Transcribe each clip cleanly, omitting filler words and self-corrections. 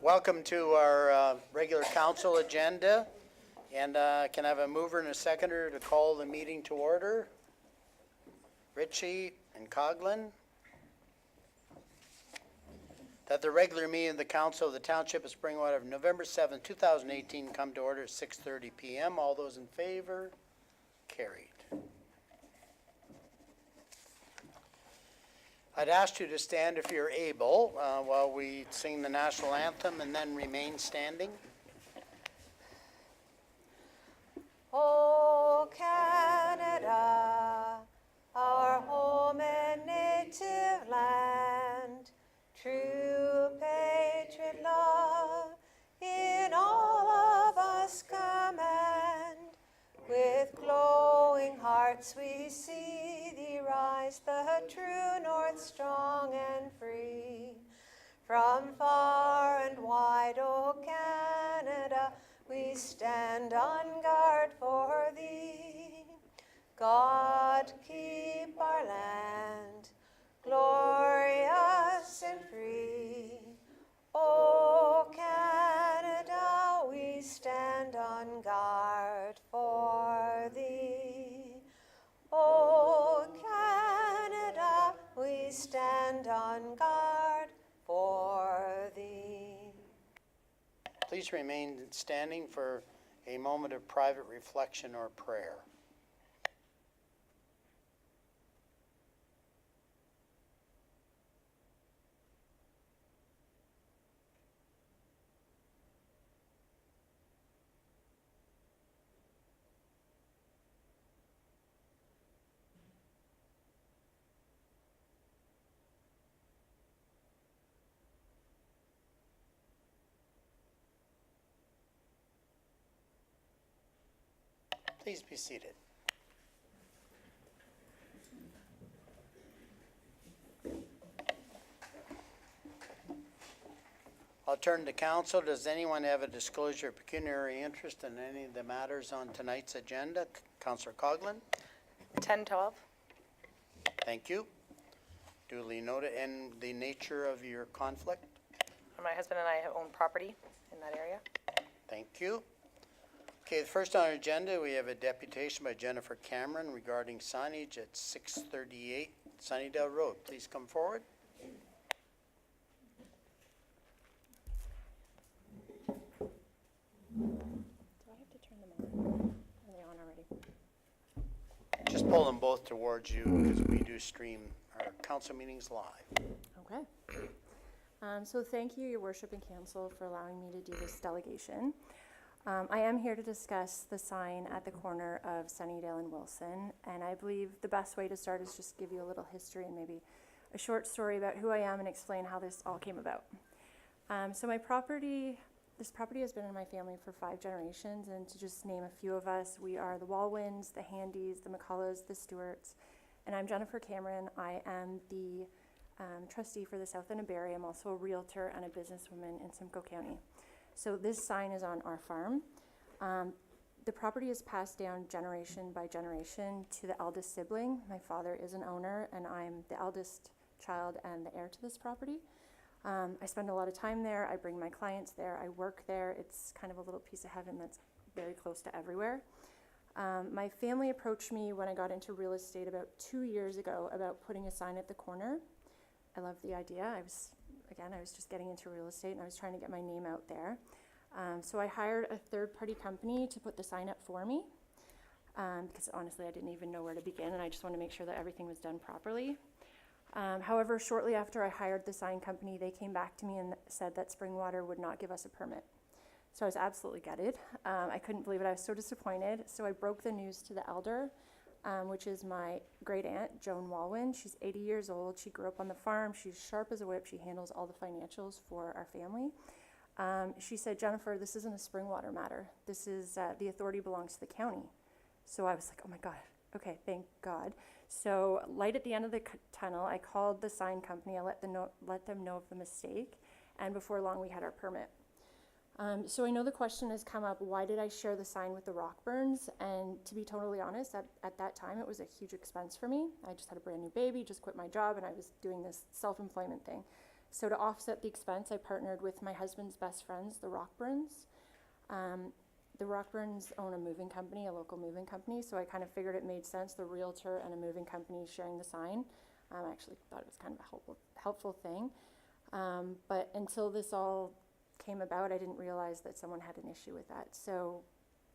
Welcome to our regular council agenda. And can I have a mover and a seconder to call the meeting to order? Ritchie and Coughlin. That the regular meeting of the Council of the Township of Springwater of November 7th, 2018 come to order at 6:30 p.m. All those in favor? Carried. I'd ask you to stand if you're able while we sing the national anthem and then remain standing. O Canada, our home and native land, true patriot love in all of us command. With glowing hearts we see thee rise, the true north strong and free. From far and wide, O Canada, we stand on guard for thee. God keep our land glorious and free. O Canada, we stand on guard for thee. O Canada, we stand on guard for thee. Please remain standing for a moment of private reflection or prayer. Please be seated. I'll turn to council. Does anyone have a disclosure of pecuniary interest in any of the matters on tonight's agenda? Councillor Coughlin? 10-12. Thank you. Duly noted. And the nature of your conflict? My husband and I own property in that area. Thank you. Okay, the first on our agenda, we have a deputation by Jennifer Cameron regarding signage at 638 Sunnydale Road. Please come forward. Do I have to turn them on? Are they on already? Just pull them both towards you because we do stream our council meetings live. Okay. So thank you, Your Worship and Council, for allowing me to do this delegation. I am here to discuss the sign at the corner of Sunnydale and Wilson, and I believe the best way to start is just give you a little history and maybe a short story about who I am and explain how this all came about. So this property has been in my family for 5 generations, and to just name a few of us, we are the Walwins, the Handys, the McCulloghs, the Stewarts, and I'm Jennifer Cameron. I am the trustee for the South End of Barrie. I'm also a realtor and a businesswoman in Simcoe County. So this sign is on our farm. The property is passed down generation by generation to the eldest sibling. My father is an owner, and I'm the eldest child and the heir to this property. I spend a lot of time there. I bring my clients there. I work there. It's kind of a little piece of heaven that's very close to everywhere. My family approached me when I got into real estate about 2 years ago about putting a sign at the corner. I loved the idea. I was just getting into real estate and I was trying to get my name out there. So I hired a third-party company to put the sign up for me because honestly I didn't even know where to begin, and I just wanted to make sure that everything was done properly. However, shortly after I hired the sign company, they came back to me and said that Springwater would not give us a permit. So I was absolutely gutted. I couldn't believe it. I was so disappointed. So I broke the news to the elder, which is my great aunt, Joan Walwin. She's 80 years old. She grew up on the farm. She's sharp as a whip. She handles all the financials for our family. She said, Jennifer, this isn't a Springwater matter. This is, the authority belongs to the county. So I was like, oh my God, okay, thank God. So light at the end of the tunnel, I called the sign company. I let them know of the mistake. And before long, we had our permit. So I know the question has come up, why did I share the sign with the Rockburns? And to be totally honest, at that time, it was a huge expense for me. I just had a brand new baby, just quit my job, and I was doing this self-employment thing. So to offset the expense, I partnered with my husband's best friends, the Rockburns. The Rockburns own a moving company, a local moving company, so I kind of figured it made sense, the realtor and a moving company sharing the sign. I actually thought it was kind of a helpful thing. But until this all came about, I didn't realize that someone had an issue with that. So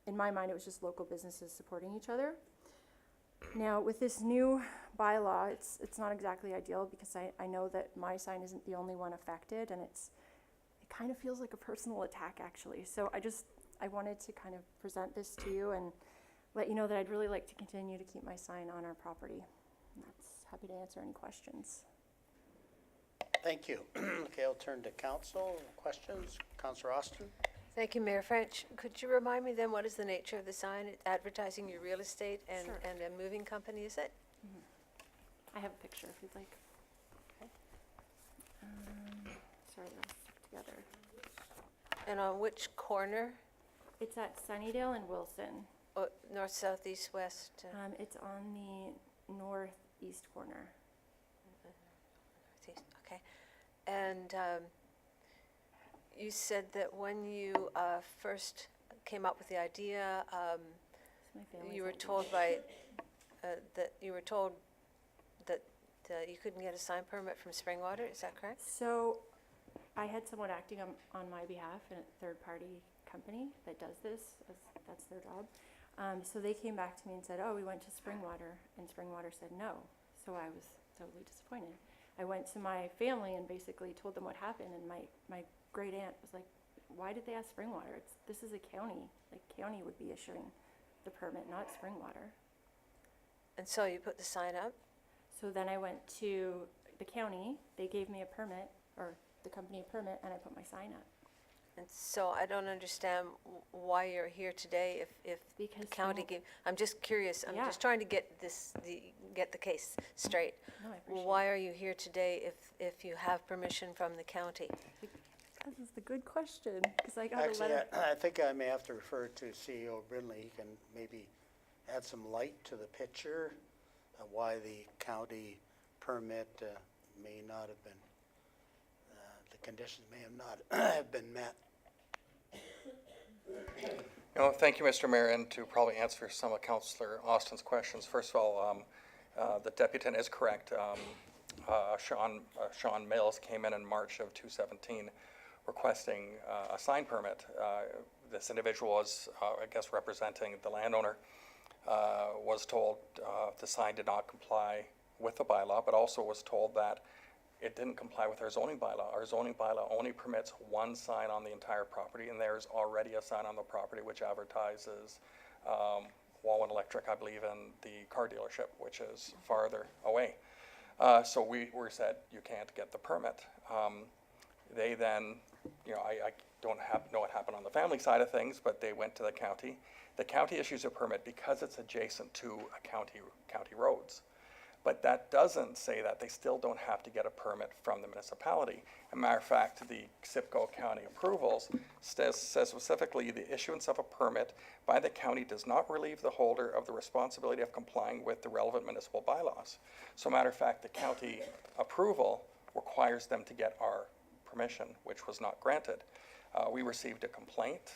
in my mind, it was just local businesses supporting each other. Now, with this new bylaw, it's not exactly ideal because I know that my sign isn't the only one affected, and it kind of feels like a personal attack, actually. So I wanted to kind of present this to you and let you know that I'd really like to continue to keep my sign on our property. And that's happy to answer any questions. Thank you. Okay, I'll turn to council. Questions? Councillor Austin? Thank you, Mayor French. Could you remind me then what is the nature of the sign? It's advertising your real estate and, Sure. and a moving company, is it? I have a picture if you'd like. Okay. Sorry, they're all stuck together. And on which corner? It's at Sunnydale and Wilson. Oh, north, south, east, west? It's on the northeast corner. Northeast, okay. And you said that when you first came up with the idea, It's my family's you were idea. told that you couldn't get a sign permit from Springwater, is that correct? So I had someone acting on my behalf, a third-party company that does this, that's their job. So they came back to me and said, oh, we went to Springwater, and Springwater said no. So I was totally disappointed. I went to my family and basically told them what happened, and my great aunt was like, why did they ask Springwater? This is a county. Like, county would be issuing the permit, not Springwater. And so you put the sign up? So then I went to the county, they gave me a permit, or the company a permit, and I put my sign up. And so I don't understand why you're here today if the Because county Spring- gave, I'm just curious, I'm Yeah. just trying to get get the case straight. No, I appreciate Why are you here today if you have permission from the county? This is the good question, because I got a Actually, letter. I think I may have to refer to CEO Brindley. He can maybe add some light to the picture of why the county permit may not have been, the conditions may have not have been met. Thank you, Mr. Mayor, and to probably answer some of Councillor Austin's questions. First of all, the deputant is correct. Sean Mills came in March of 2017 requesting a sign permit. This individual was, I guess, representing the landowner, was told the sign did not comply with the bylaw, but also was told that it didn't comply with our zoning bylaw. Our zoning bylaw only permits one sign on the entire property, and there's already a sign on the property which advertises Walwyn Electric, I believe, and the car dealership, which is farther away. So we were said, you can't get the permit. They then, I don't know what happened on the family side of things, but they went to the county. The county issues a permit because it's adjacent to a county roads. But that doesn't say that they still don't have to get a permit from the municipality. As a matter of fact, the Simcoe County approvals says specifically the issuance of a permit by the county does not relieve the holder of the responsibility of complying with the relevant municipal bylaws. So matter of fact, the county approval requires them to get our permission, which was not granted. We received a complaint.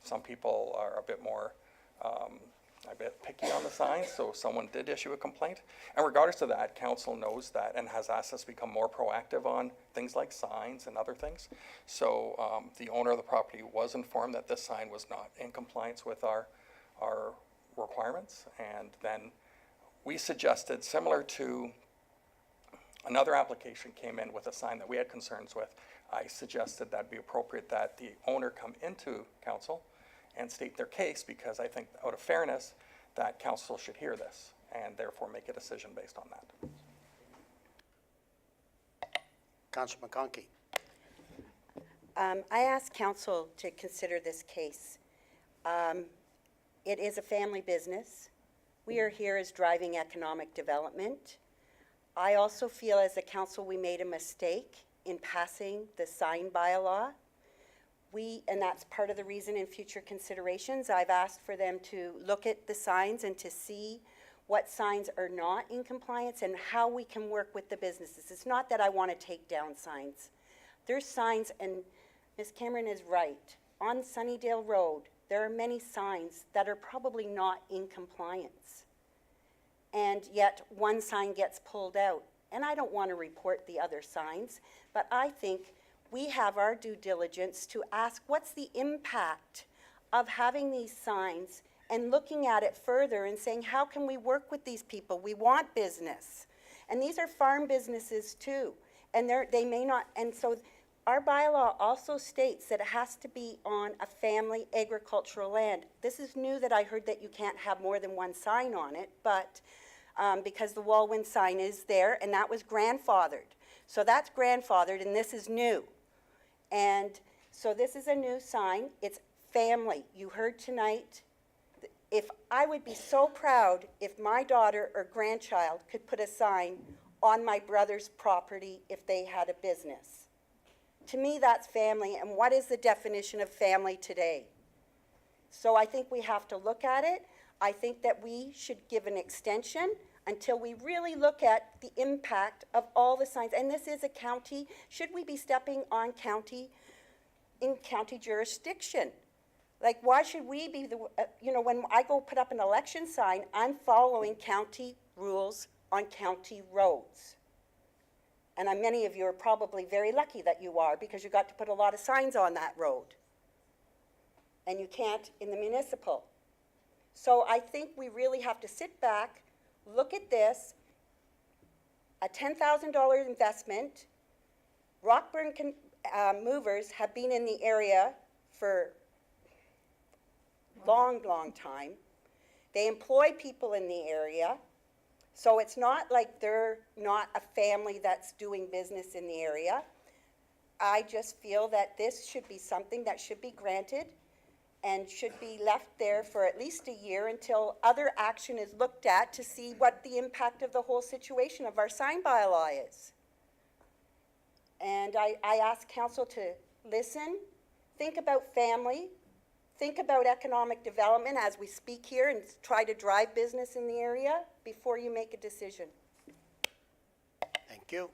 Some people are a bit more picky on the signs, so someone did issue a complaint. And regardless of that, council knows that and has asked us to become more proactive on things like signs and other things. So the owner of the property was informed that this sign was not in compliance with our requirements. And then we suggested, similar to another application came in with a sign that we had concerns with, I suggested that'd be appropriate that the owner come into council and state their case, because I think out of fairness, that council should hear this and therefore make a decision based on that. Councillor McConkey. I asked council to consider this case. It is a family business. We are here as driving economic development. I also feel as a council we made a mistake in passing the sign bylaw. And that's part of the reason in future considerations, I've asked for them to look at the signs and to see what signs are not in compliance and how we can work with the businesses. It's not that I want to take down signs. There's signs, and Ms. Cameron is right. On Sunnydale Road, there are many signs that are probably not in compliance. And yet, one sign gets pulled out. And I don't want to report the other signs, but I think we have our due diligence to ask what's the impact of having these signs and looking at it further and saying, how can we work with these people? We want business. And these are farm businesses too. And they may not, and so our bylaw also states that it has to be on a family agricultural land. This is new that I heard that you can't have more than one sign on it, but because the Walwyn sign is there, and that was grandfathered. So that's grandfathered, and this is new. And so this is a new sign. It's family. You heard tonight. If I would be so proud if my daughter or grandchild could put a sign on my brother's property if they had a business. To me, that's family, and what is the definition of family today? So I think we have to look at it. I think that we should give an extension until we really look at the impact of all the signs. And this is a county. Should we be stepping on county jurisdiction? Like, why should we be when I go put up an election sign, I'm following county rules on county roads. And many of you are probably very lucky that you are, because you got to put a lot of signs on that road. And you can't in the municipal. So I think we really have to sit back, look at this, a $10,000 investment. Rockburn Movers have been in the area for long time. They employ people in the area. So it's not like they're not a family that's doing business in the area. I just feel that this should be something that should be granted and should be left there for at least a year until other action is looked at to see what the impact of the whole situation of our sign bylaw is. And I ask council to listen, think about family, think about economic development as we speak here and try to drive business in the area before you make a decision. Thank you.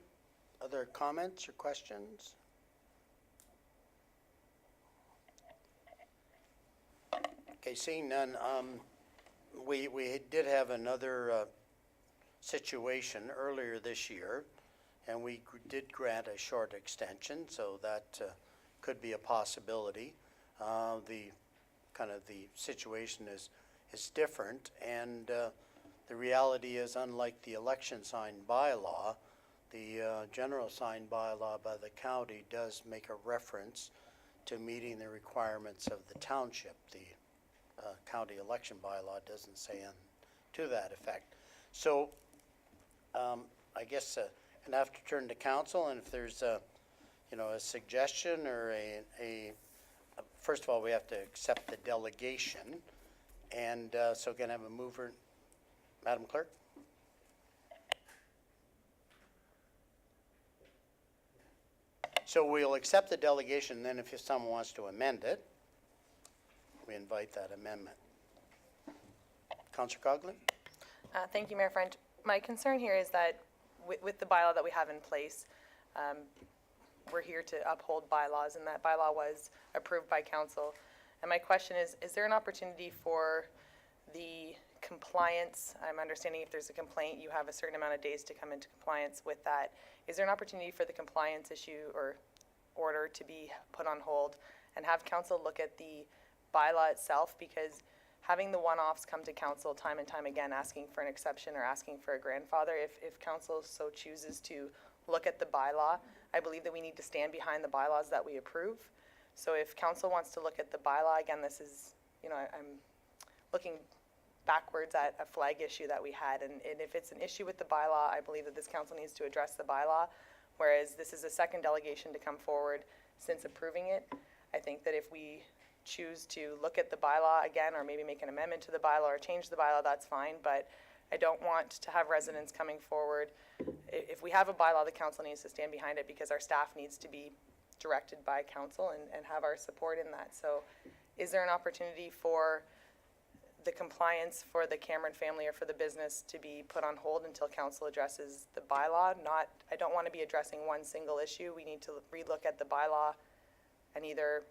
Other comments or questions? Okay, seeing none, we did have another situation earlier this year, and we did grant a short extension, so that could be a possibility. The situation is different, and the reality is, unlike the election sign bylaw, the general sign bylaw by the county does make a reference to meeting the requirements of the township. The county election bylaw doesn't say to that effect. So I guess and I have to turn to council, and if there's a suggestion or first of all, we have to accept the delegation, and so can I have a mover, Madam Clerk? So we'll accept the delegation, then if someone wants to amend it, we invite that amendment. Councillor Coghlan? Thank you, Mayor French. My concern here is that with the bylaw that we have in place, we're here to uphold bylaws, and that bylaw was approved by council. And my question is there an opportunity for the compliance? I'm understanding if there's a complaint, you have a certain amount of days to come into compliance with that. Is there an opportunity for the compliance issue or order to be put on hold and have council look at the bylaw itself? Because having the one-offs come to council time and time again asking for an exception or asking for a grandfather, if council so chooses to look at the bylaw, I believe that we need to stand behind the bylaws that we approve. So if council wants to look at the bylaw, again, this is, I'm looking backwards at a flag issue that we had, and if it's an issue with the bylaw, I believe that this council needs to address the bylaw, whereas this is a second delegation to come forward since approving it. I think that if we choose to look at the bylaw again, or maybe make an amendment to the bylaw or change the bylaw, that's fine, but I don't want to have residents coming forward. If we have a bylaw, the council needs to stand behind it because our staff needs to be directed by council and have our support in that. So is there an opportunity for the compliance for the Cameron family or for the business to be put on hold until council addresses the bylaw. I don't want to be addressing one single issue. We need to relook at the bylaw and either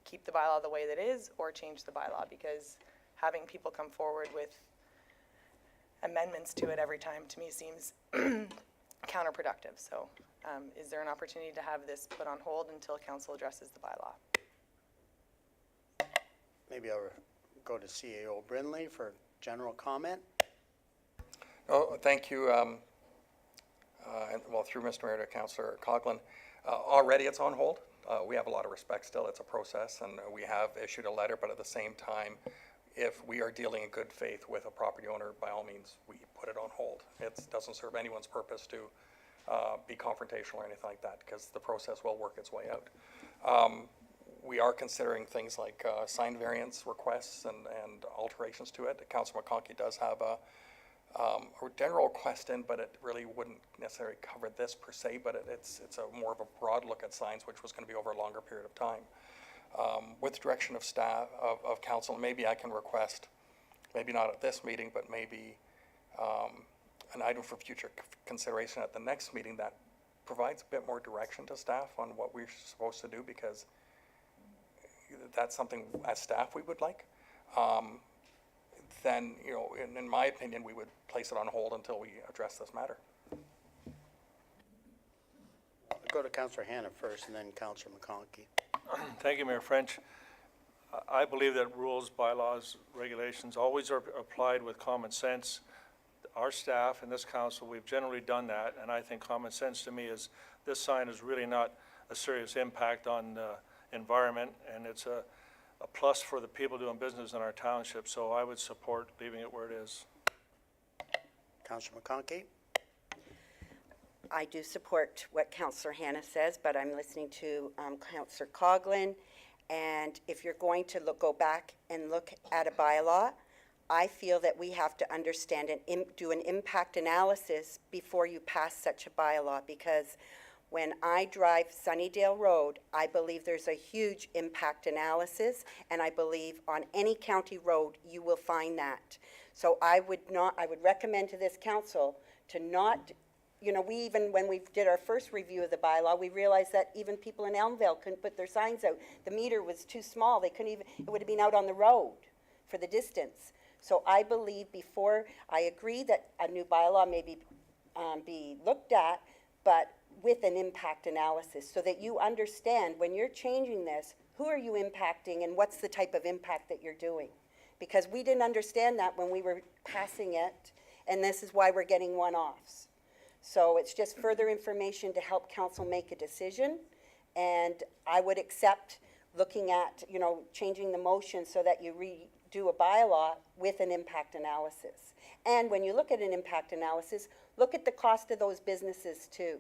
keep the bylaw the way that is or change the bylaw, because having people come forward with amendments to it every time to me seems counterproductive. So is there an opportunity to have this put on hold until council addresses the bylaw? Maybe I'll go to CAO Brindley for general comment. Oh, thank you. And well, through Mr. Mayor to Councillor Coghlan, already it's on hold. We have a lot of respect still. It's a process, and we have issued a letter, but at the same time, if we are dealing in good faith with a property owner, by all means, we put it on hold. It doesn't serve anyone's purpose to be confrontational or anything like that, because the process will work its way out. We are considering things like sign variance requests and alterations to it. Councilor McConkey does have a general request in, but it really wouldn't necessarily cover this per se, but it's a more of a broad look at signs, which was going to be over a longer period of time. With direction of staff, of council, maybe I can request, maybe not at this meeting, but maybe an item for future consideration at the next meeting that provides a bit more direction to staff on what we're supposed to do, because that's something as staff we would like. Then, you know, in my opinion, we would place it on hold until we address this matter. I'll go to Councillor Hanna first and then Councillor McConkey. Thank you, Mayor French. I believe that rules, bylaws, regulations always are applied with common sense. Our staff and this council, we've generally done that, and I think common sense to me is this sign is really not a serious impact on the environment, and it's a plus for the people doing business in our township, so I would support leaving it where it is. Councillor McConkey? I do support what Councillor Hanna says, but I'm listening to Councillor Coghlan, and if you're going to go back and look at a bylaw, I feel that we have to understand and do an impact analysis before you pass such a bylaw, because when I drive Sunnydale Road, I believe there's a huge impact analysis, and I believe on any county road you will find that. So I would recommend to this council to not, you know, when we did our first review of the bylaw, we realized that even people in Elmvale couldn't put their signs out. The meter was too small. They couldn't even, it would have been out on the road for the distance. So I believe I agree that a new bylaw may be looked at, but with an impact analysis, so that you understand when you're changing this, who are you impacting and what's the type of impact that you're doing? Because we didn't understand that when we were passing it, and this is why we're getting one-offs. So it's just further information to help council make a decision, and I would accept looking at, you know, changing the motion so that you redo a bylaw with an impact analysis. And when you look at an impact analysis, look at the cost of those businesses too.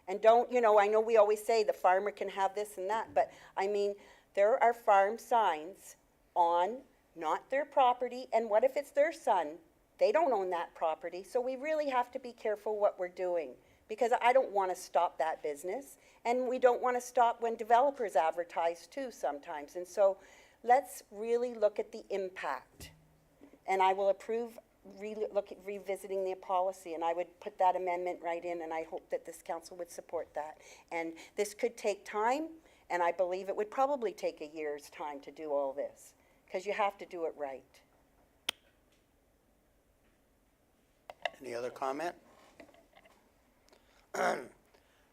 And don't, you know, I know we always say the farmer can have this and that, but I mean, there are farm signs on not their property, and what if it's their son? They don't own that property, so we really have to be careful what we're doing, because I don't want to stop that business, and we don't want to stop when developers advertise too sometimes. And so let's really look at the impact, and I will approve revisiting the policy, and I would put that amendment right in, and I hope that this council would support that. And this could take time, and I believe it would probably take a year's time to do all this, because you have to do it right. Any other comment?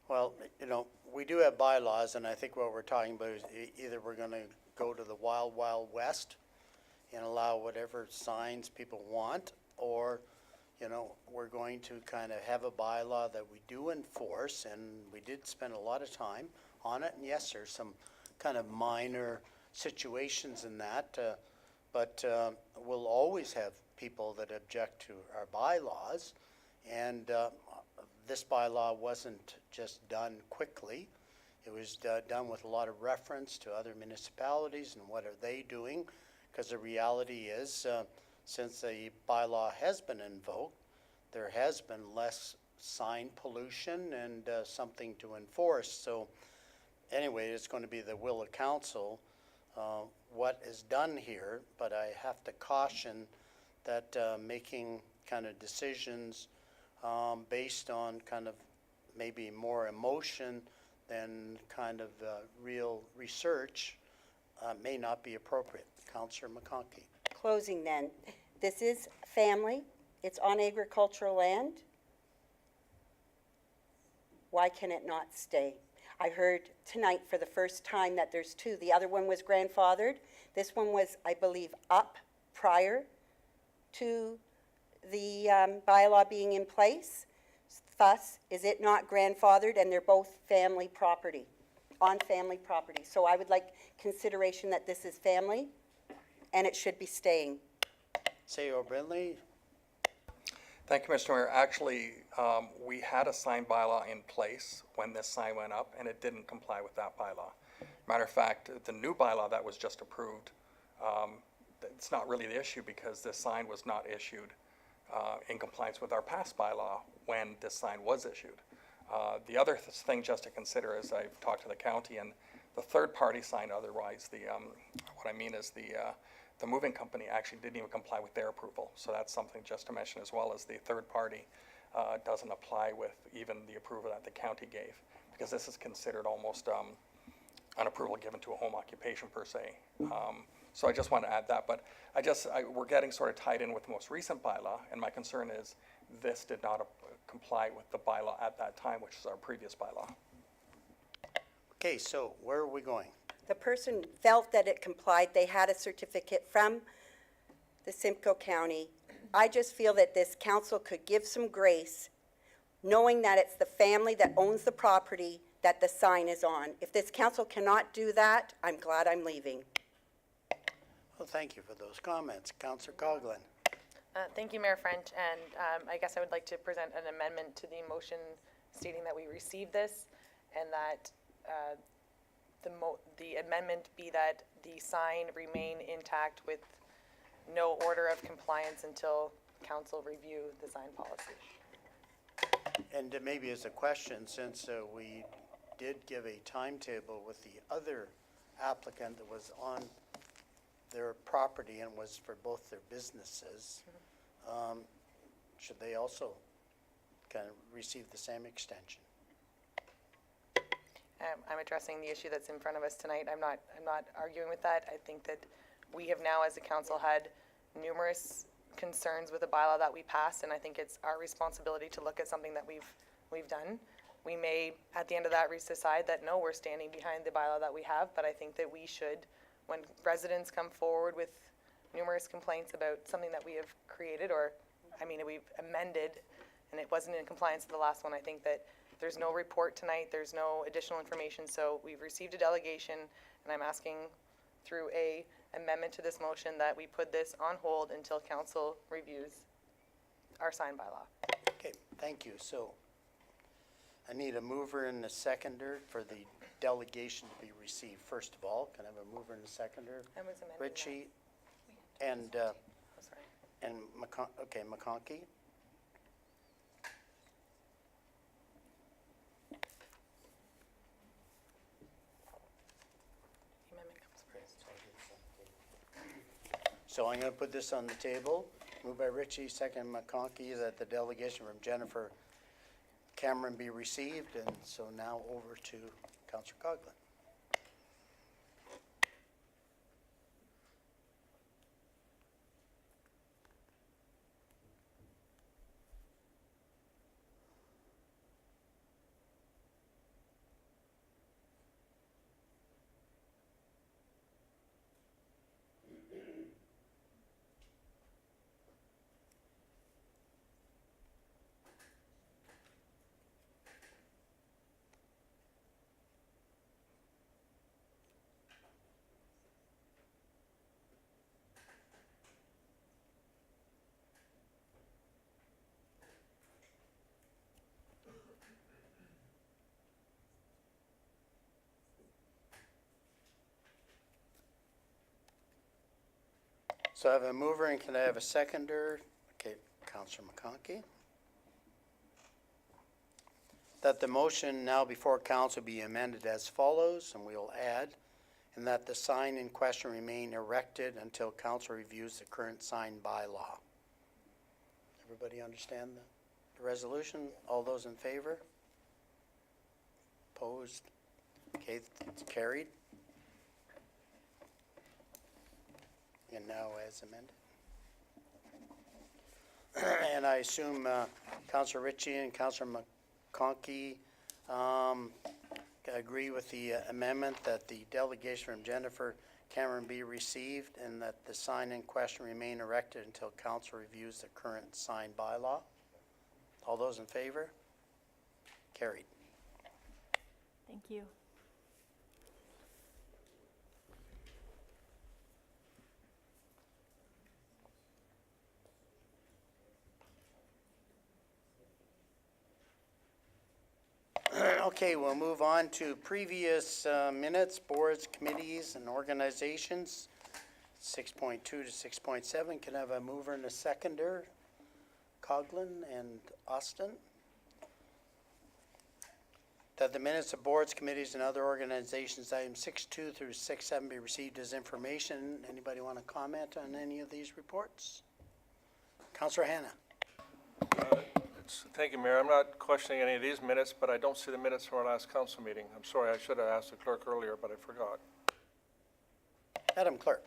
Well, you know, we do have bylaws, and I think what we're talking about is either we're going to go to the wild, wild west and allow whatever signs people want, or, you know, we're going to kind of have a bylaw that we do enforce, and we did spend a lot of time on it, and yes, there's some kind of minor situations in that, but we'll always have people that object to our bylaws, and this bylaw wasn't just done quickly. It was done with a lot of reference to other municipalities and what are they doing, because the reality is, since the bylaw has been invoked, there has been less sign pollution and something to enforce. So anyway, it's going to be the will of council what is done here, but I have to caution that making kind of decisions based on kind of maybe more emotion than kind of real research may not be appropriate. Councillor McConkey. Closing then, this is family, it's on agricultural land. Why can it not stay? I heard tonight for the first time that there's two. The other one was grandfathered. This one was, I believe, up prior to the bylaw being in place. Thus, is it not grandfathered, and they're both family property, on family property. So I would like consideration that this is family, and it should be staying. C.O. Brindley. Thank you, Mr. Mayor. Actually, we had a sign bylaw in place when this sign went up, and it didn't comply with that bylaw. Matter of fact, the new bylaw that was just approved, it's not really the issue because this sign was not issued in compliance with our past bylaw when this sign was issued. The other thing just to consider is I've talked to the county, and the third-party sign, otherwise what I mean is the moving company actually didn't even comply with their approval. So that's something just to mention, as well as the third party doesn't apply with even the approval that the county gave, because this is considered almost an approval given to a home occupation per se. So I just want to add that, but we're getting sort of tied in with the most recent bylaw, and my concern is this did not comply with the bylaw at that time, which is our previous bylaw. Okay, so where are we going? The person felt that it complied. They had a certificate from the Simcoe County. I just feel that this council could give some grace, knowing that it's the family that owns the property that the sign is on. If this council cannot do that, I'm glad I'm leaving. Well, thank you for those comments. Councillor Coghlan. Thank you, Mayor French, and I guess I would like to present an amendment to the motion stating that we received this and that the amendment be that the sign remain intact with no order of compliance until council review the sign policy. And maybe as a question, since we did give a timetable with the other applicant that was on their property and was for both their businesses, should they also kind of receive the same extension? I'm addressing the issue that's in front of us tonight. I'm not arguing with that. I think that we have now, as a council, had numerous concerns with the bylaw that we passed, and I think it's our responsibility to look at something that we've done. We may, at the end of that, decide that no, we're standing behind the bylaw that we have, but I think that we should, when residents come forward with numerous complaints about something that we have created, or, we've amended, and it wasn't in compliance with the last one, I think that there's no report tonight, there's no additional information, so we've received a delegation, and I'm asking through a amendment to this motion that we put this on hold until council reviews our sign bylaw. Okay, thank you. So I need a mover and a seconder for the delegation to be received. First of all, can I have a mover and a seconder? I was amending that. Ritchie and, Oh, sorry. McConkey. The amendment comes first. So I'm going to put this on the table. Moved by Ritchie, second McConkey, that the delegation from Jennifer Cameron be received. And so now over to Councillor Coghlan. So I have a mover, and can I have a seconder? Okay, Councillor McConkey. That the motion now before council be amended as follows, and we'll add, and that the sign in question remain erected until council reviews the current sign bylaw. Everybody understand the resolution? All those in favor? Opposed? Okay, it's carried. And now as amended. And I assume Councillor Ritchie and Councillor McConkey agree with the amendment that the delegation from Jennifer Cameron be received and that the sign in question remain erected until council reviews the current sign bylaw. All those in favor? Carried. Thank you. Okay, we'll move on to previous minutes, boards, committees, and organizations. 6.2 to 6.7. Can I have a mover and a seconder? Coughlin and Austin. That the minutes of boards, committees, and other organizations, items 6.2 through 6.7 be received as information. Anybody want to comment on any of these reports? Councillor Hannah. Thank you, Mayor. I'm not questioning any of these minutes, but I don't see the minutes from our last council meeting. I'm sorry, I should have asked the clerk earlier, but I forgot. Madam Clerk.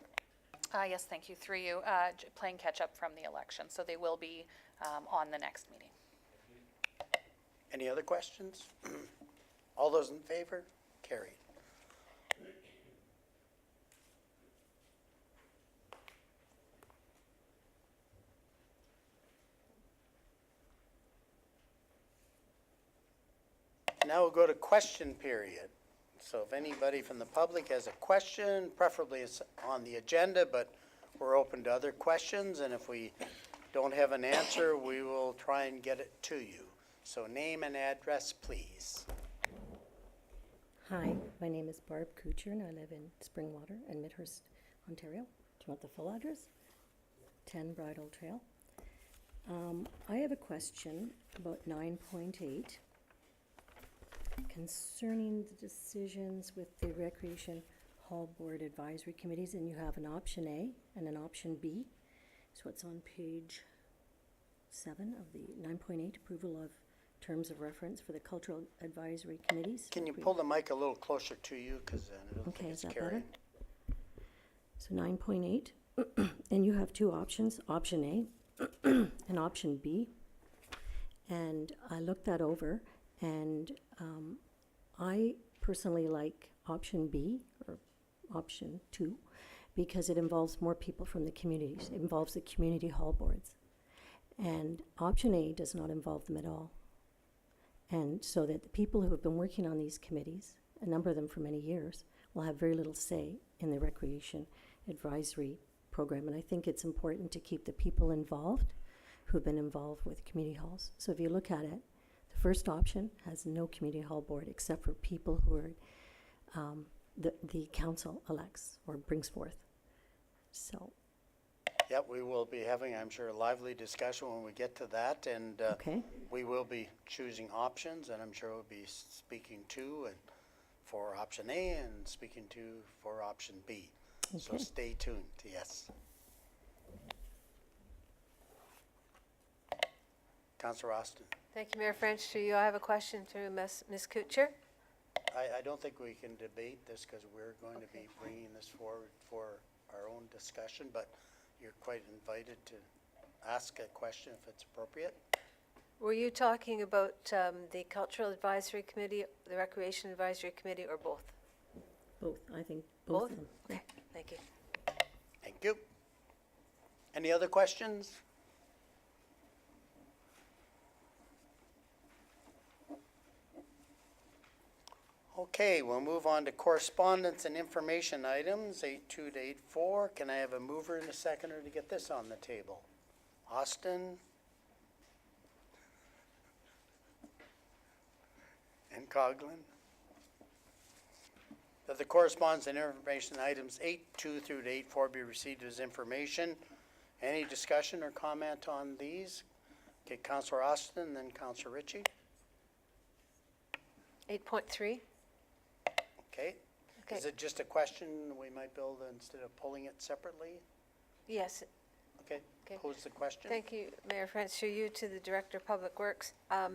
Yes, thank you. Through you, playing catch-up from the election, so they will be on the next meeting. Any other questions? All those in favor? Carried. Now we'll go to question period. So if anybody from the public has a question, preferably it's on the agenda, but we're open to other questions, and if we don't have an answer, we will try and get it to you. So name and address, please. Hi, my name is Barb Kuchar and I live in Springwater in Midhurst, Ontario. Do you want the full address? 10 Bridle Trail. I have a question about 9.8 concerning the decisions with the Recreation Hall Board Advisory Committees, and you have an option A and an option B. So it's on page 7 of the 9.8 approval of terms of reference for the Cultural Advisory Committees. Can you pull the mic a little closer to you, because I don't Okay, think is it's that better? carrying. So 9.8, and you have two options, option A and option B. And I looked that over, and I personally like option B, or option 2, because it involves more people from the communities. It involves the community hall boards. And option A does not involve them at all. And so that the people who have been working on these committees, a number of them for many years, will have very little say in the recreation advisory program. And I think it's important to keep the people involved who have been involved with community halls. So if you look at it, the first option has no community hall board except for people who are the council elects or brings forth. So, Yep, we will be having, I'm sure, a lively discussion when we get to that, and okay. we will be choosing options, and I'm sure we'll be speaking to and for option A and speaking to for option B. So Okay. stay tuned, yes. Councillor Austin. Thank you, Mayor French. Through you, I have a question to Ms. Kuchar. I don't think we can debate this because we're going to be bringing this forward for our own discussion, but you're quite invited to ask a question if it's appropriate. Were you talking about the Cultural Advisory Committee, the Recreation Advisory Committee, or both? Both, I think both Both? of them. Okay, thank you. Thank you. Any other questions? Okay, we'll move on to correspondence and information items, 8.2 to 8.4. Can I have a mover and a seconder to get this on the table? Austin? And Coughlin? That the correspondence and information items 8.2 through to 8.4 be received as information. Any discussion or comment on these? Okay, Councillor Austin, then Councillor Ritchie. 8.3? Okay. Is Okay. it just a question we might build instead of pulling it separately? Yes. Okay, Okay. pose the question. Thank you, Mayor French. Through you to the Director of Public Works. I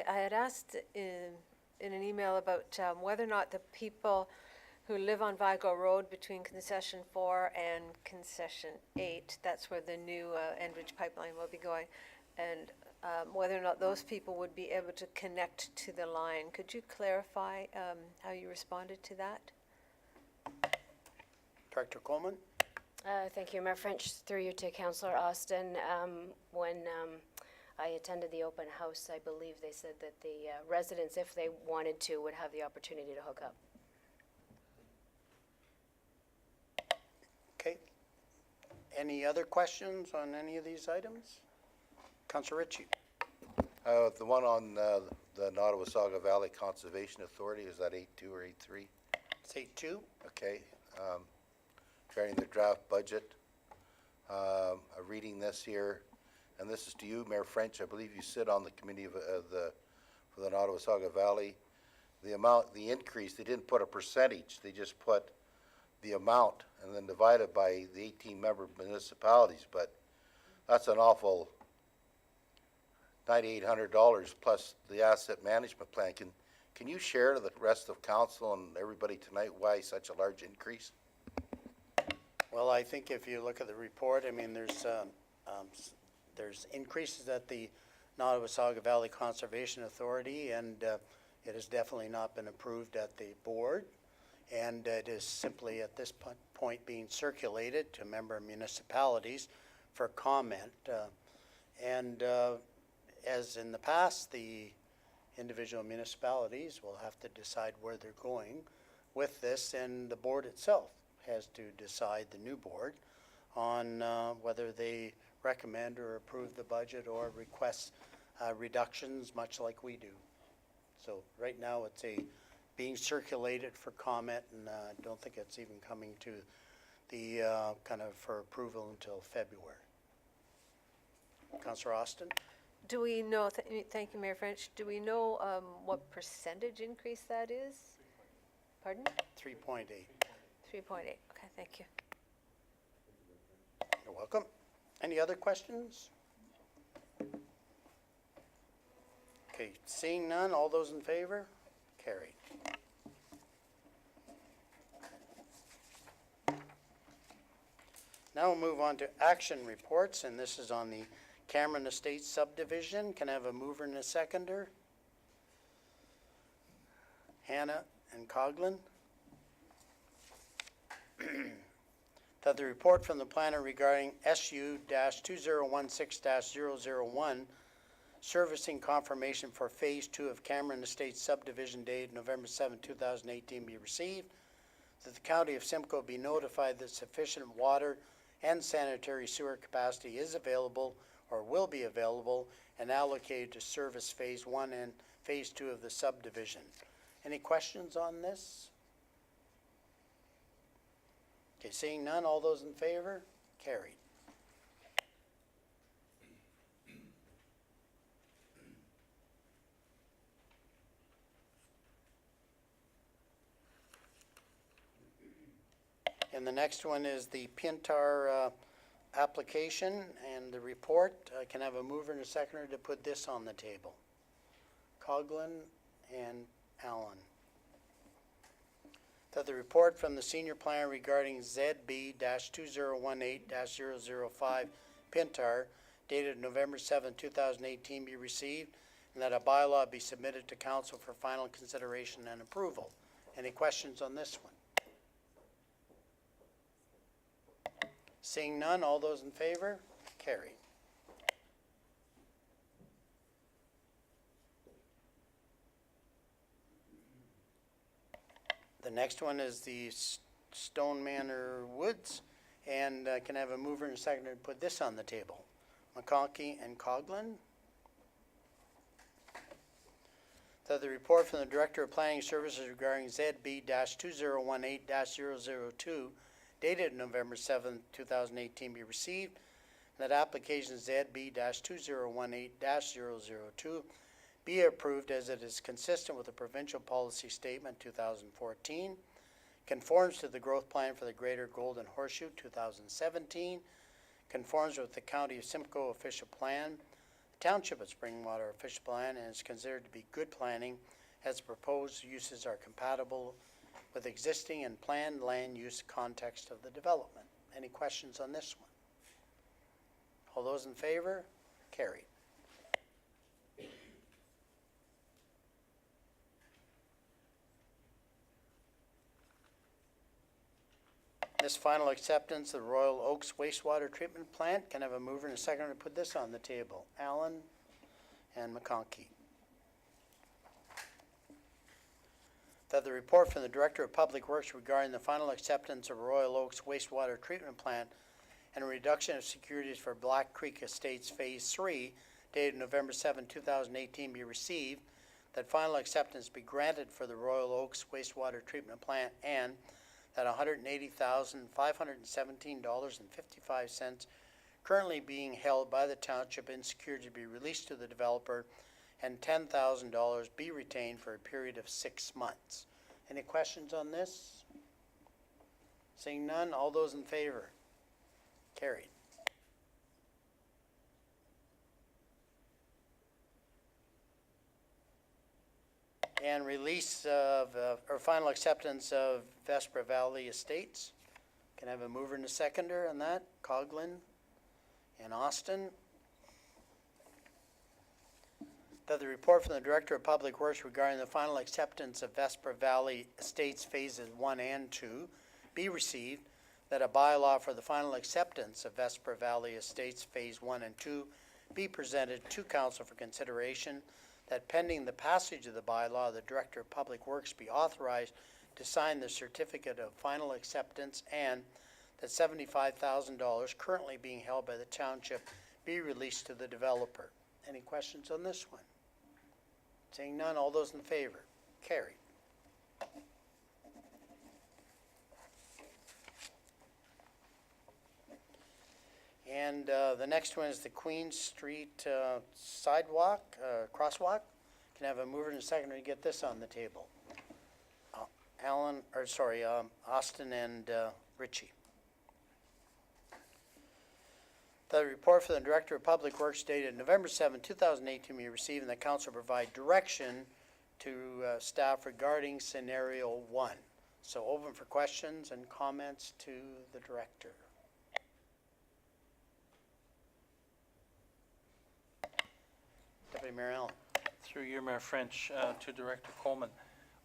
had asked in an email about whether or not the people who live on Vigo Road between concession 4 and concession 8, that's where the new Enbridge pipeline will be going, and whether or not those people would be able to connect to the line. Could you clarify how you responded to that? Director Coleman? Thank you, Mayor French. Through you to Councillor Austin. When I attended the open house, I believe they said that the residents, if they wanted to, would have the opportunity to hook up. Okay. Any other questions on any of these items? Councillor Ritchie? The one on the Nottawasaga Valley Conservation Authority, is that 8.2 or 8.3? It's 8.2. Okay. Regarding the draft budget, I'm reading this here, and this is to you, Mayor French. I believe you sit on the committee for the Nottawasaga Valley. The increase, they didn't put a percentage, they just put the amount and then divided by the 18 member municipalities, but that's an awful $9,800 plus the asset management plan. Can you share to the rest of council and everybody tonight why such a large increase? Well, I think if you look at the report, I mean, there's increases at the Nottawasaga Valley Conservation Authority, and it has definitely not been approved at the board. And it is simply at this point being circulated to member municipalities for comment. As in the past, the individual municipalities will have to decide where they're going with this, and the board itself has to decide, the new board, on whether they recommend or approve the budget or request reductions, much like we do. So right now it's being circulated for comment, and I don't think it's even coming to the kind of for approval until February. Councillor Austin? Do we know, thank you, Mayor French, do we know what percentage increase that is? Pardon? 3.8. 3.8, okay, thank you. You're welcome. Any other questions? Okay, seeing none, all those in favor? Carried. Now we'll move on to action reports, and this is on the Cameron Estates subdivision. Can I have a mover and a seconder? Hannah and Coughlin. That the report from the planner regarding SU-2016-001 servicing confirmation for Phase 2 of Cameron Estates subdivision dated November 7, 2018 be received, that the County of Simcoe be notified that sufficient water and sanitary sewer capacity is available or will be available and allocated to service Phase 1 and Phase 2 of the subdivision. Any questions on this? Okay, seeing none, all those in favor? Carried. And the next one is the Pintar application and the report. I can have a mover and a seconder to put this on the table. Coughlin and Allen. That the report from the senior planner regarding ZB-2018-005 Pintar dated November 7, 2018 be received, and that a bylaw be submitted to council for final consideration and approval. Any questions on this one? Seeing none, all those in favor? Carried. The next one is the Stone Manor Woods, and can I have a mover and a seconder to put this on the table? McConkey and Coughlin. That the report from the Director of Planning Services regarding ZB-2018-002 dated November 7, 2018 be received, and that application ZB-2018-002 be approved as it is consistent with the Provincial Policy Statement 2014, conforms to the Growth Plan for the Greater Golden Horseshoe 2017, conforms with the County of Simcoe official plan, the Township of Springwater official plan, and is considered to be good planning as proposed uses are compatible with existing and planned land use context of the development. Any questions on this one? All those in favor? Carried. This final acceptance of the Royal Oaks wastewater treatment plant. Can I have a mover and a second to put this on the table? Allen and McConkey. That the report from the Director of Public Works regarding the final acceptance of Royal Oaks wastewater treatment plant and reduction of securities for Black Creek Estates Phase 3, dated November 7, 2018, be received, that final acceptance be granted for the Royal Oaks wastewater treatment plant, and that $180,517.55 currently being held by the township in security be released to the developer, and $10,000 be retained for a period of 6 months. Any questions on this? Seeing none, all those in favor? Carried. And release of, or final acceptance of Vesper Valley Estates. Can I have a mover and a seconder on that? Coghlan and Austin. That the report from the Director of Public Works regarding the final acceptance of Vesper Valley Estates Phases 1 and 2 be received, that a bylaw for the final acceptance of Vesper Valley Estates Phase 1 and 2 be presented to Council for consideration, that pending the passage of the bylaw, the Director of Public Works be authorized to sign the certificate of final acceptance, and that $75,000 currently being held by the township be released to the developer. Any questions on this one? Seeing none, all those in favor? Carried. And the next one is the Queen Street sidewalk, crosswalk. Can I have a mover and a seconder to get this on the table? Austin and Ritchie. The report from the Director of Public Works dated November 7, 2018 be received, and the council provide direction to staff regarding scenario 1. So open for questions and comments to the director. Deputy Mayor Allen. Through you, Mayor French, to Director Coleman.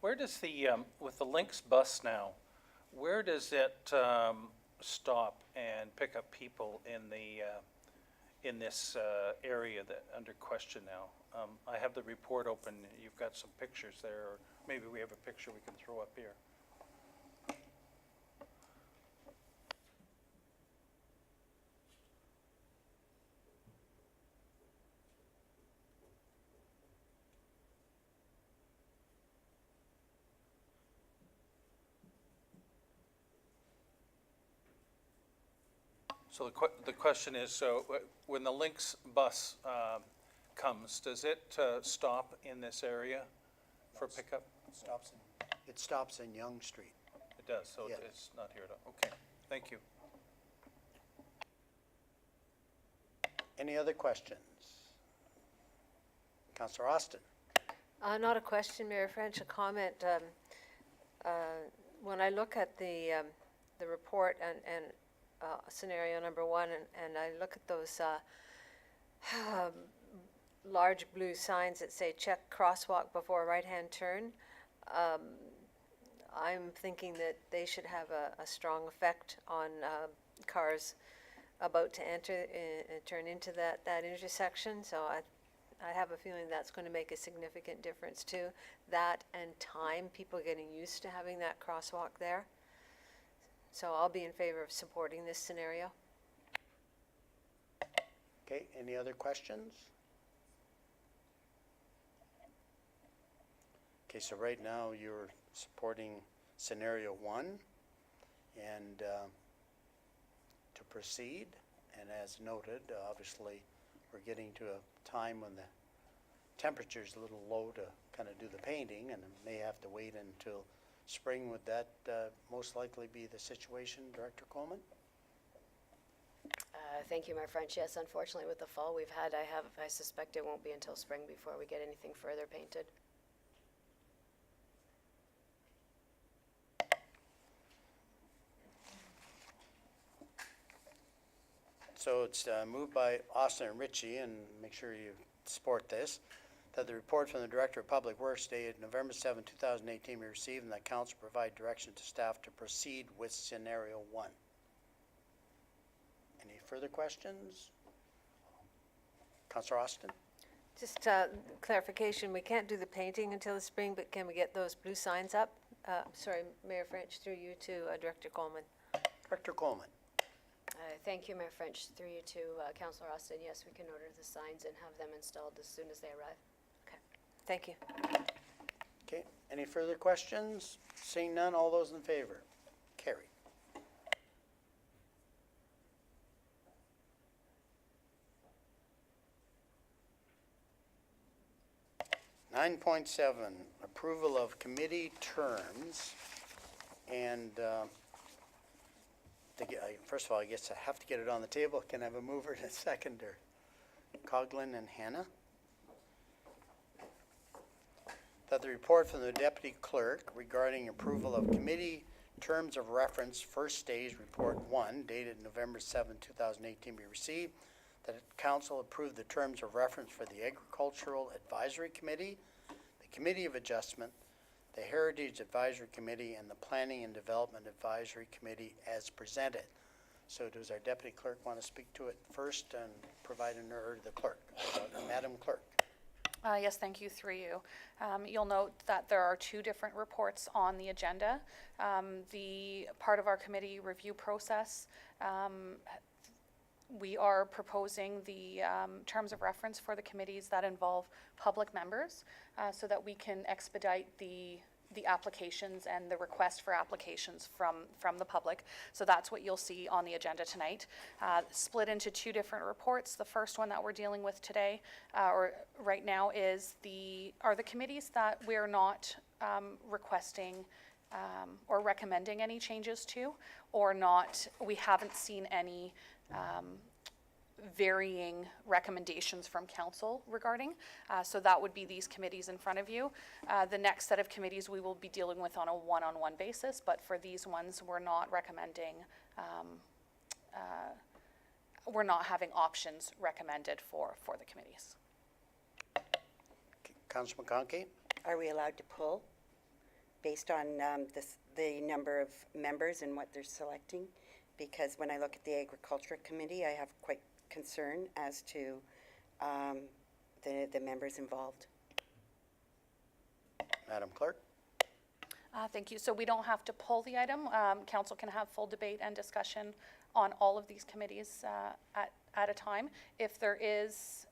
Where does the, with the Lynx bus now, where does it stop and pick up people in the, in this area that under question now? I have the report open. You've got some pictures there, or maybe we have a picture we can throw up here. So the question is, so when the Lynx bus comes, does it stop in this area for pickup? It stops in Yonge Street. It does, so Yes. it's not here at all. Okay, thank you. Any other questions? Councillor Austin. Not a question, Mayor French, a comment. When I look at the report and scenario number 1, and I look at those large blue signs that say check crosswalk before right-hand turn, I'm thinking that they should have a strong effect on cars about to enter and turn into that intersection. So I have a feeling that's going to make a significant difference too. That and time, people getting used to having that crosswalk there. So I'll be in favor of supporting this scenario. Okay, any other questions? Okay, so right now you're supporting scenario 1 and to proceed. And as noted, obviously, we're getting to a time when the temperature's a little low to kind of do the painting, and may have to wait until spring. Would that most likely be the situation, Director Coleman? Thank you, Mayor French. Yes, unfortunately with the fall we've had, I suspect it won't be until spring before we get anything further painted. So it's moved by Austin and Ritchie, and make sure you support this, that the report from the Director of Public Works dated November 7, 2018 be received, and that council provide direction to staff to proceed with scenario 1. Any further questions? Councillor Austin? Just clarification, we can't do the painting until the spring, but can we get those blue signs up? Sorry, Mayor French, through you to Director Coleman. Director Coleman? Thank you, Mayor French. Through you to Councillor Austin. Yes, we can order the signs and have them installed as soon as they arrive. Thank you. Okay, any further questions? Seeing none, all those in favor? Carried. Nine point seven, approval of committee terms. And first of all, I guess I have to get it on the table. Can I have a mover and a seconder? Coughlin and Hannah? That the report from the deputy clerk regarding approval of committee terms of reference, first stage report 1, dated November 7, 2018, be received. That council approve the terms of reference for the Agricultural Advisory Committee, the Committee of Adjustment, the Heritage Advisory Committee, and the Planning and Development Advisory Committee as presented. So does our deputy clerk want to speak to it first and provide the clerk, Madam Clerk? Yes, thank you, through you. You'll note that there are two different reports on the agenda. The part of our committee review process, we are proposing the terms of reference for the committees that involve public members so that we can expedite the applications and the request for applications from the public. So that's what you'll see on the agenda tonight. Split into two different reports. The first one that we're dealing with today, or right now, are the committees that we're not requesting or recommending any changes to, or not, we haven't seen any varying recommendations from council regarding. So that would be these committees in front of you. The next set of committees we will be dealing with on a one-on-one basis, but for these ones, we're not recommending, we're not having options recommended for the committees. Councilor McConkey? Are we allowed to pull based on the number of members and what they're selecting? Because when I look at the Agriculture Committee, I have quite concern as to the members involved. Madam Clerk? Thank you. So we don't have to pull the item. Council can have full debate and discussion on all of these committees at a time. If there is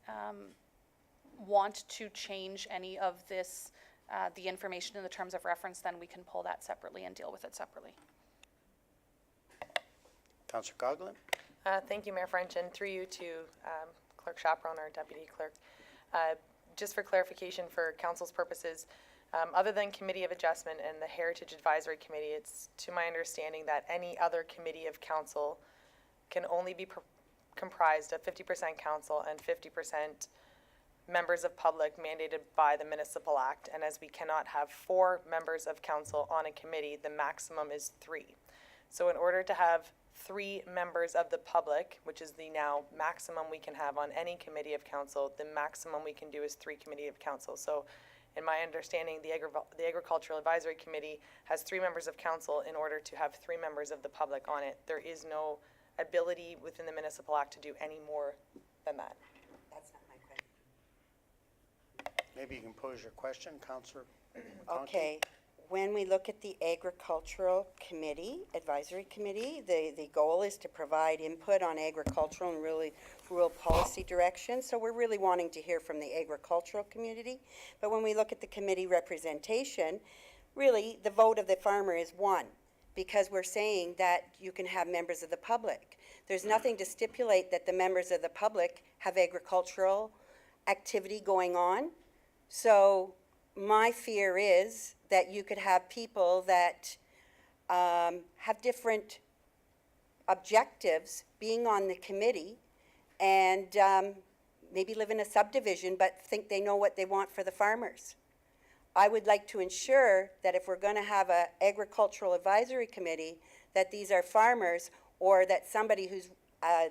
want to change any of this, the information in the terms of reference, then we can pull that separately and deal with it separately. Councilor Coughlin? Thank you, Mayor French, and through you to Clerk Chaperon, our deputy clerk. Just for clarification for council's purposes, other than Committee of Adjustment and the Heritage Advisory Committee, it's to my understanding that any other committee of council can only be comprised of 50% council and 50% members of public mandated by the Municipal Act. And as we cannot have 4 members of council on a committee, the maximum is 3. So in order to have 3 members of the public, which is the now maximum we can have on any committee of council, the maximum we can do is 3 committee of council. So in my understanding, the Agricultural Advisory Committee has 3 members of council in order to have 3 members of the public on it. There is no ability within the Municipal Act to do any more than that. That's not my question. Maybe you can pose your question, Councilor McConkey? Okay. When we look at the Agricultural Committee, Advisory Committee, the goal is to provide input on agricultural and really rural policy direction. So we're really wanting to hear from the agricultural community. But when we look at the committee representation, really the vote of the farmer is 1, because we're saying that you can have members of the public. There's nothing to stipulate that the members of the public have agricultural activity going on. So my fear is that you could have people that have different objectives being on the committee and maybe live in a subdivision, but think they know what they want for the farmers. I would like to ensure that if we're going to have an agricultural advisory committee, that these are farmers, or that somebody who's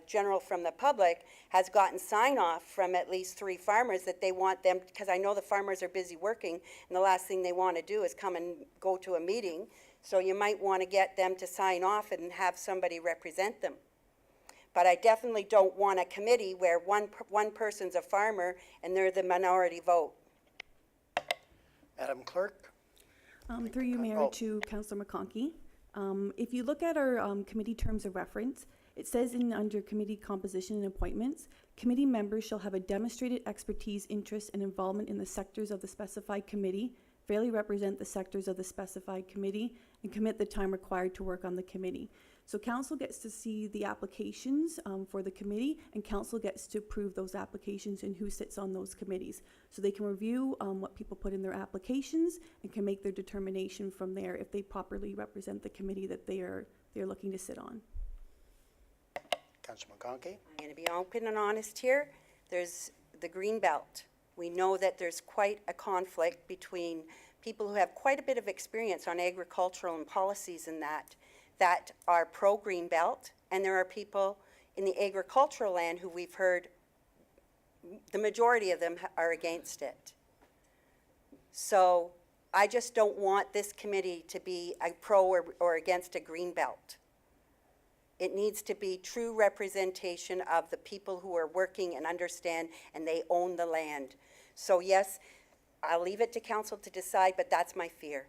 general from the public has gotten sign off from at least 3 farmers that they want them, because I know the farmers are busy working, and the last thing they want to do is come and go to a meeting. So you might want to get them to sign off and have somebody represent them. But I definitely don't want a committee where one person's a farmer and they're the minority vote. Madam Clerk? Through you, Mayor, Oh. to Councillor McConkey. If you look at our committee terms of reference, it says under committee composition and appointments, committee members shall have a demonstrated expertise, interest, and involvement in the sectors of the specified committee, fairly represent the sectors of the specified committee, and commit the time required to work on the committee. So council gets to see the applications for the committee, and council gets to approve those applications and who sits on those committees. So they can review what people put in their applications and can make their determination from there if they properly represent the committee that they're looking to sit on. Councillor McConkey? I'm going to be open and honest here. There's the green belt. We know that there's quite a conflict between people who have quite a bit of experience on agricultural and policies and that are pro-green belt, and there are people in the agricultural land who we've heard, the majority of them are against it. So I just don't want this committee to be a pro or against a green belt. It needs to be true representation of the people who are working and understand, and they own the land. So yes, I'll leave it to council to decide, but that's my fear.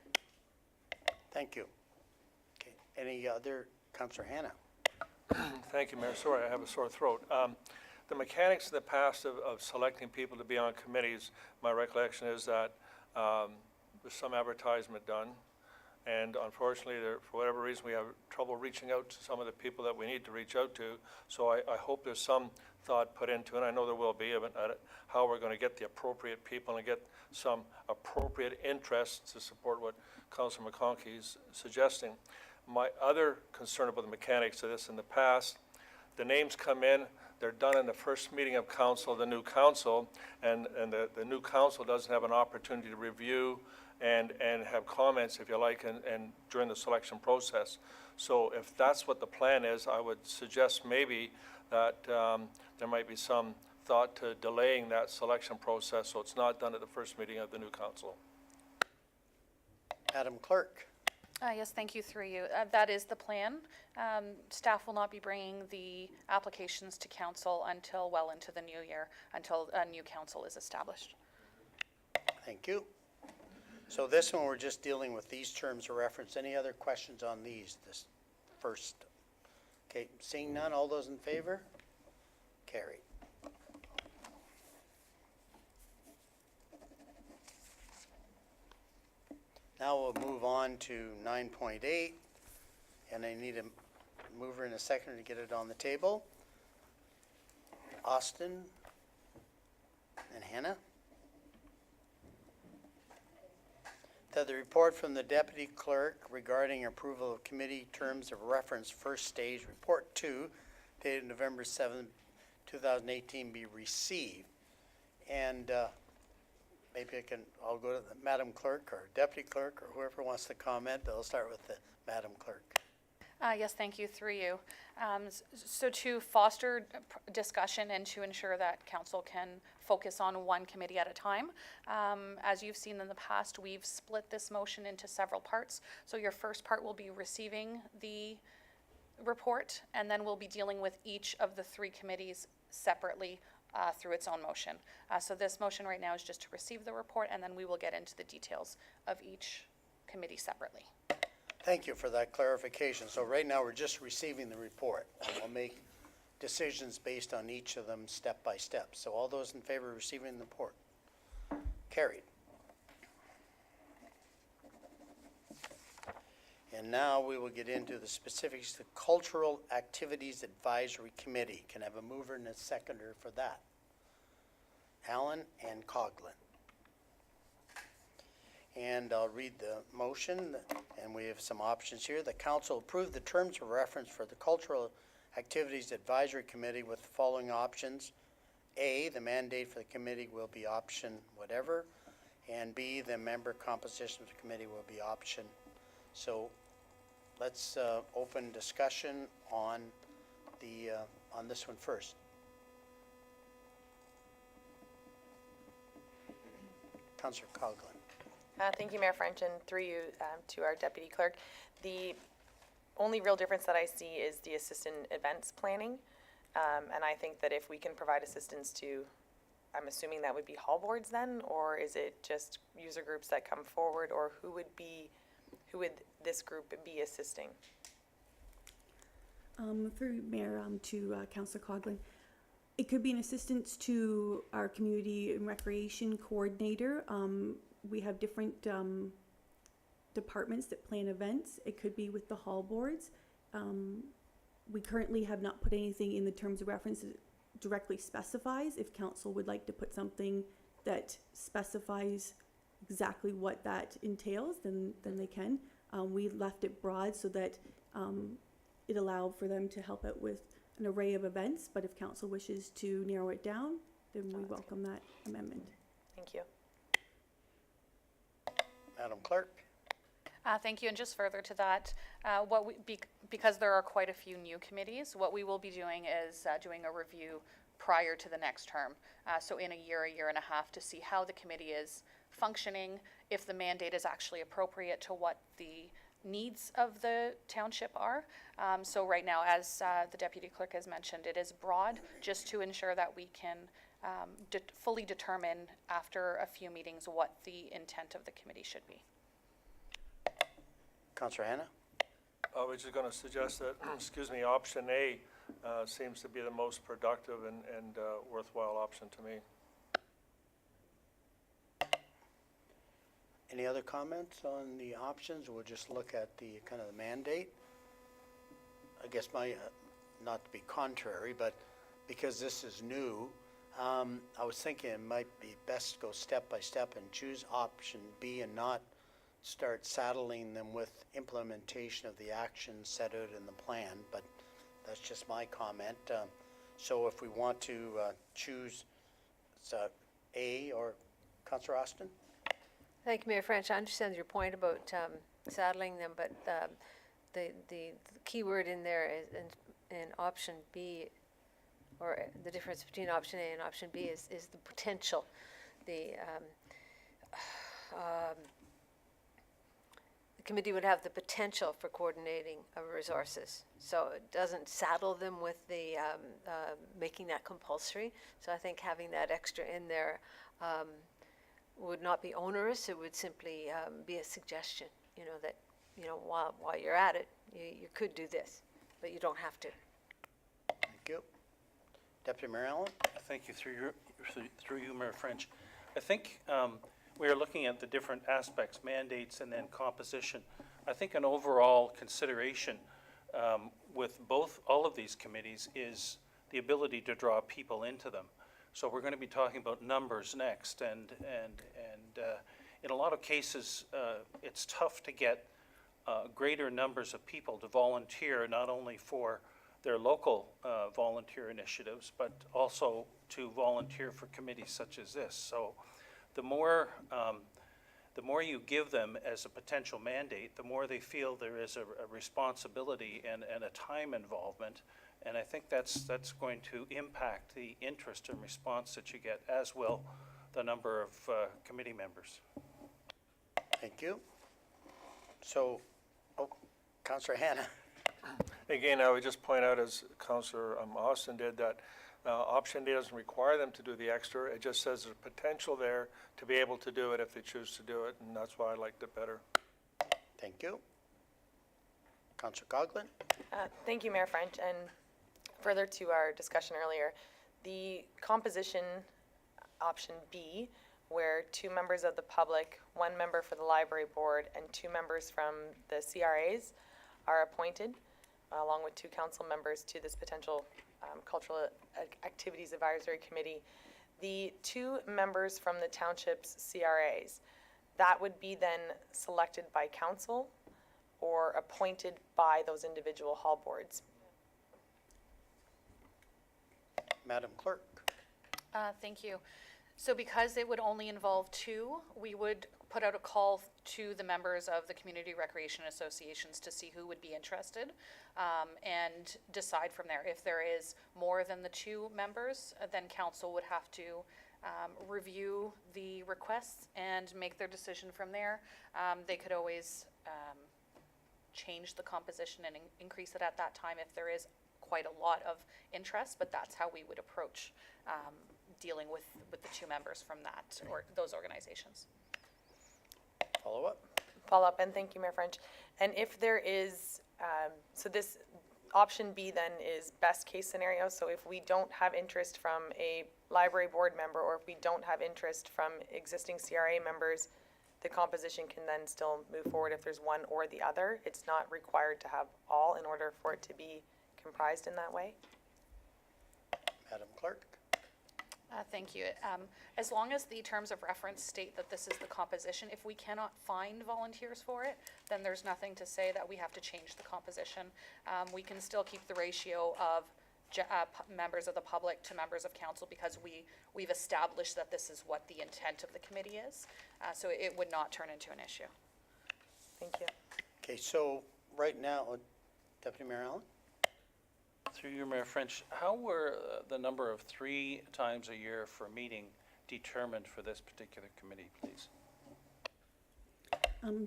Thank you. Okay, any other? Councillor Hannah? Thank you, Mayor. Sorry, I have a sore throat. The mechanics in the past of selecting people to be on committees, my recollection is that there's some advertisement done, and unfortunately, for whatever reason, we have trouble reaching out to some of the people that we need to reach out to. So I hope there's some thought put into it. I know there will be, at how we're going to get the appropriate people and get some appropriate interests to support what Councillor McConkey is suggesting. My other concern about the mechanics of this in the past, the names come in, they're done in the first meeting of council, the new council, and the new council doesn't have an opportunity to review and have comments, if you like, and during the selection process. So if that's what the plan is, I would suggest maybe that there might be some thought to delaying that selection process so it's not done at the first meeting of the new council. Madam Clerk? Yes, thank you, through you. That is the plan. Staff will not be bringing the applications to council until well into the new year, until a new council is established. Thank you. So this one, we're just dealing with these terms of reference. Any other questions on these, this first? Okay, seeing none, all those in favor? Carried. Now we'll move on to 9.8, and I need a mover and a seconder to get it on the table. Austin and Hannah. That the report from the Deputy Clerk regarding approval of committee terms of reference first stage, Report 2, dated November 7, 2018, be received. And maybe I'll go to the Madam Clerk or Deputy Clerk or whoever wants to comment, but I'll start with the Madam Clerk. Yes, thank you, through you. So to foster discussion and to ensure that council can focus on one committee at a time, as you've seen in the past, we've split this motion into several parts. So your first part will be receiving the report, and then we'll be dealing with each of the 3 committees separately through its own motion. So this motion right now is just to receive the report, and then we will get into the details of each committee separately. Thank you for that clarification. So right now, we're just receiving the report, and we'll make decisions based on each of them step by step. So all those in favor of receiving the report? Carried. And now we will get into the specifics of the Cultural Activities Advisory Committee. Can I have a mover and a seconder for that? Allen and Coughlin. And I'll read the motion, and we have some options here. The council approved the terms of reference for the Cultural Activities Advisory Committee with the following options. A, the mandate for the committee will be option whatever, and B, the member composition of the committee will be option. So let's open discussion on this one first. Councillor Coghlan. Thank you, Mayor French, and through you to our Deputy Clerk. The only real difference that I see is the assistant events planning. And I think that if we can provide assistance to, I'm assuming that would be hall boards then, or is it just user groups that come forward, or who would this group be assisting? Through Mayor, to Councillor Coghlan, it could be an assistance to our community and recreation coordinator. We have different departments that plan events. It could be with the hall boards. We currently have not put anything in the terms of reference that directly specifies. If council would like to put something that specifies exactly what that entails, then they can. We left it broad so that it allowed for them to help out with an array of events, but if council wishes to narrow it down, then we welcome that amendment. Thank you. Madam Clerk. Thank you, and just further to that, because there are quite a few new committees, what we will be doing is doing a review prior to the next term. So in a year and a half, to see how the committee is functioning, if the mandate is actually appropriate to what the needs of the township are. So right now, as the Deputy Clerk has mentioned, it is broad, just to ensure that we can fully determine after a few meetings what the intent of the committee should be. Councillor Hanna. I was just going to suggest that, excuse me, option A seems to be the most productive and worthwhile option to me. Any other comments on the options? We'll just look at the kind of the mandate. I guess not to be contrary, but because this is new, I was thinking it might be best to go step by step and choose option B and not start saddling them with implementation of the actions set out in the plan, but that's just my comment. So if we want to choose A or Councillor Austin? Thank you, Mayor French. I understand your point about saddling them, but the key word in there is in option B, or the difference between option A and option B is the potential. The committee would have the potential for coordinating resources. So it doesn't saddle them with the making that compulsory. So I think having that extra in there would not be onerous. It would simply be a suggestion, that, while you're at it, you could do this, but you don't have to. Thank you. Deputy Mayor Allen? Thank you. Through you, Mayor French. I think we are looking at the different aspects, mandates and then composition. I think an overall consideration with all of these committees is the ability to draw people into them. So we're going to be talking about numbers next, and in a lot of cases, it's tough to get greater numbers of people to volunteer, not only for their local volunteer initiatives, but also to volunteer for committees such as this. So the more you give them as a potential mandate, the more they feel there is a responsibility and a time involvement. And I think that's going to impact the interest and response that you get, as will the number of committee members. Thank you. So, Councillor Hanna. Again, I would just point out, as Councillor Austin did, that option D doesn't require them to do the extra. It just says there's potential there to be able to do it if they choose to do it, and that's why I liked it better. Thank you. Councillor Coghlan. Thank you, Mayor French. And further to our discussion earlier, the composition option B, where 2 members of the public, 1 member for the library board, and 2 members from the CRAs are appointed, along with 2 council members to this potential cultural activities advisory committee. The 2 members from the township's CRAs, that would be then selected by council or appointed by those individual hall boards. Madam Clerk. Thank you. So because it would only involve two, we would put out a call to the members of the community recreation associations to see who would be interested, and decide from there. If there is more than the two members, then council would have to review the requests and make their decision from there. They could always change the composition and increase it at that time if there is quite a lot of interest, but that's how we would approach dealing with the two members from that, or those organizations. Follow up? Follow up, and thank you, Mayor French. And if there is, so this, option B then is best case scenario, so if we don't have interest from a library board member, or if we don't have interest from existing CRA members, the composition can then still move forward if there's one or the other. It's not required to have all in order for it to be comprised in that way. Madam Clerk. Thank you. As long as the terms of reference state that this is the composition, if we cannot find volunteers for it, then there's nothing to say that we have to change the composition. We can still keep the ratio of members of the public to members of council, because we've established that this is what the intent of the committee is. So it would not turn into an issue. Thank you. Okay, so right now, Deputy Mayor Allen? Through you, Mayor French, how were the number of 3 times a year for a meeting determined for this particular committee, please?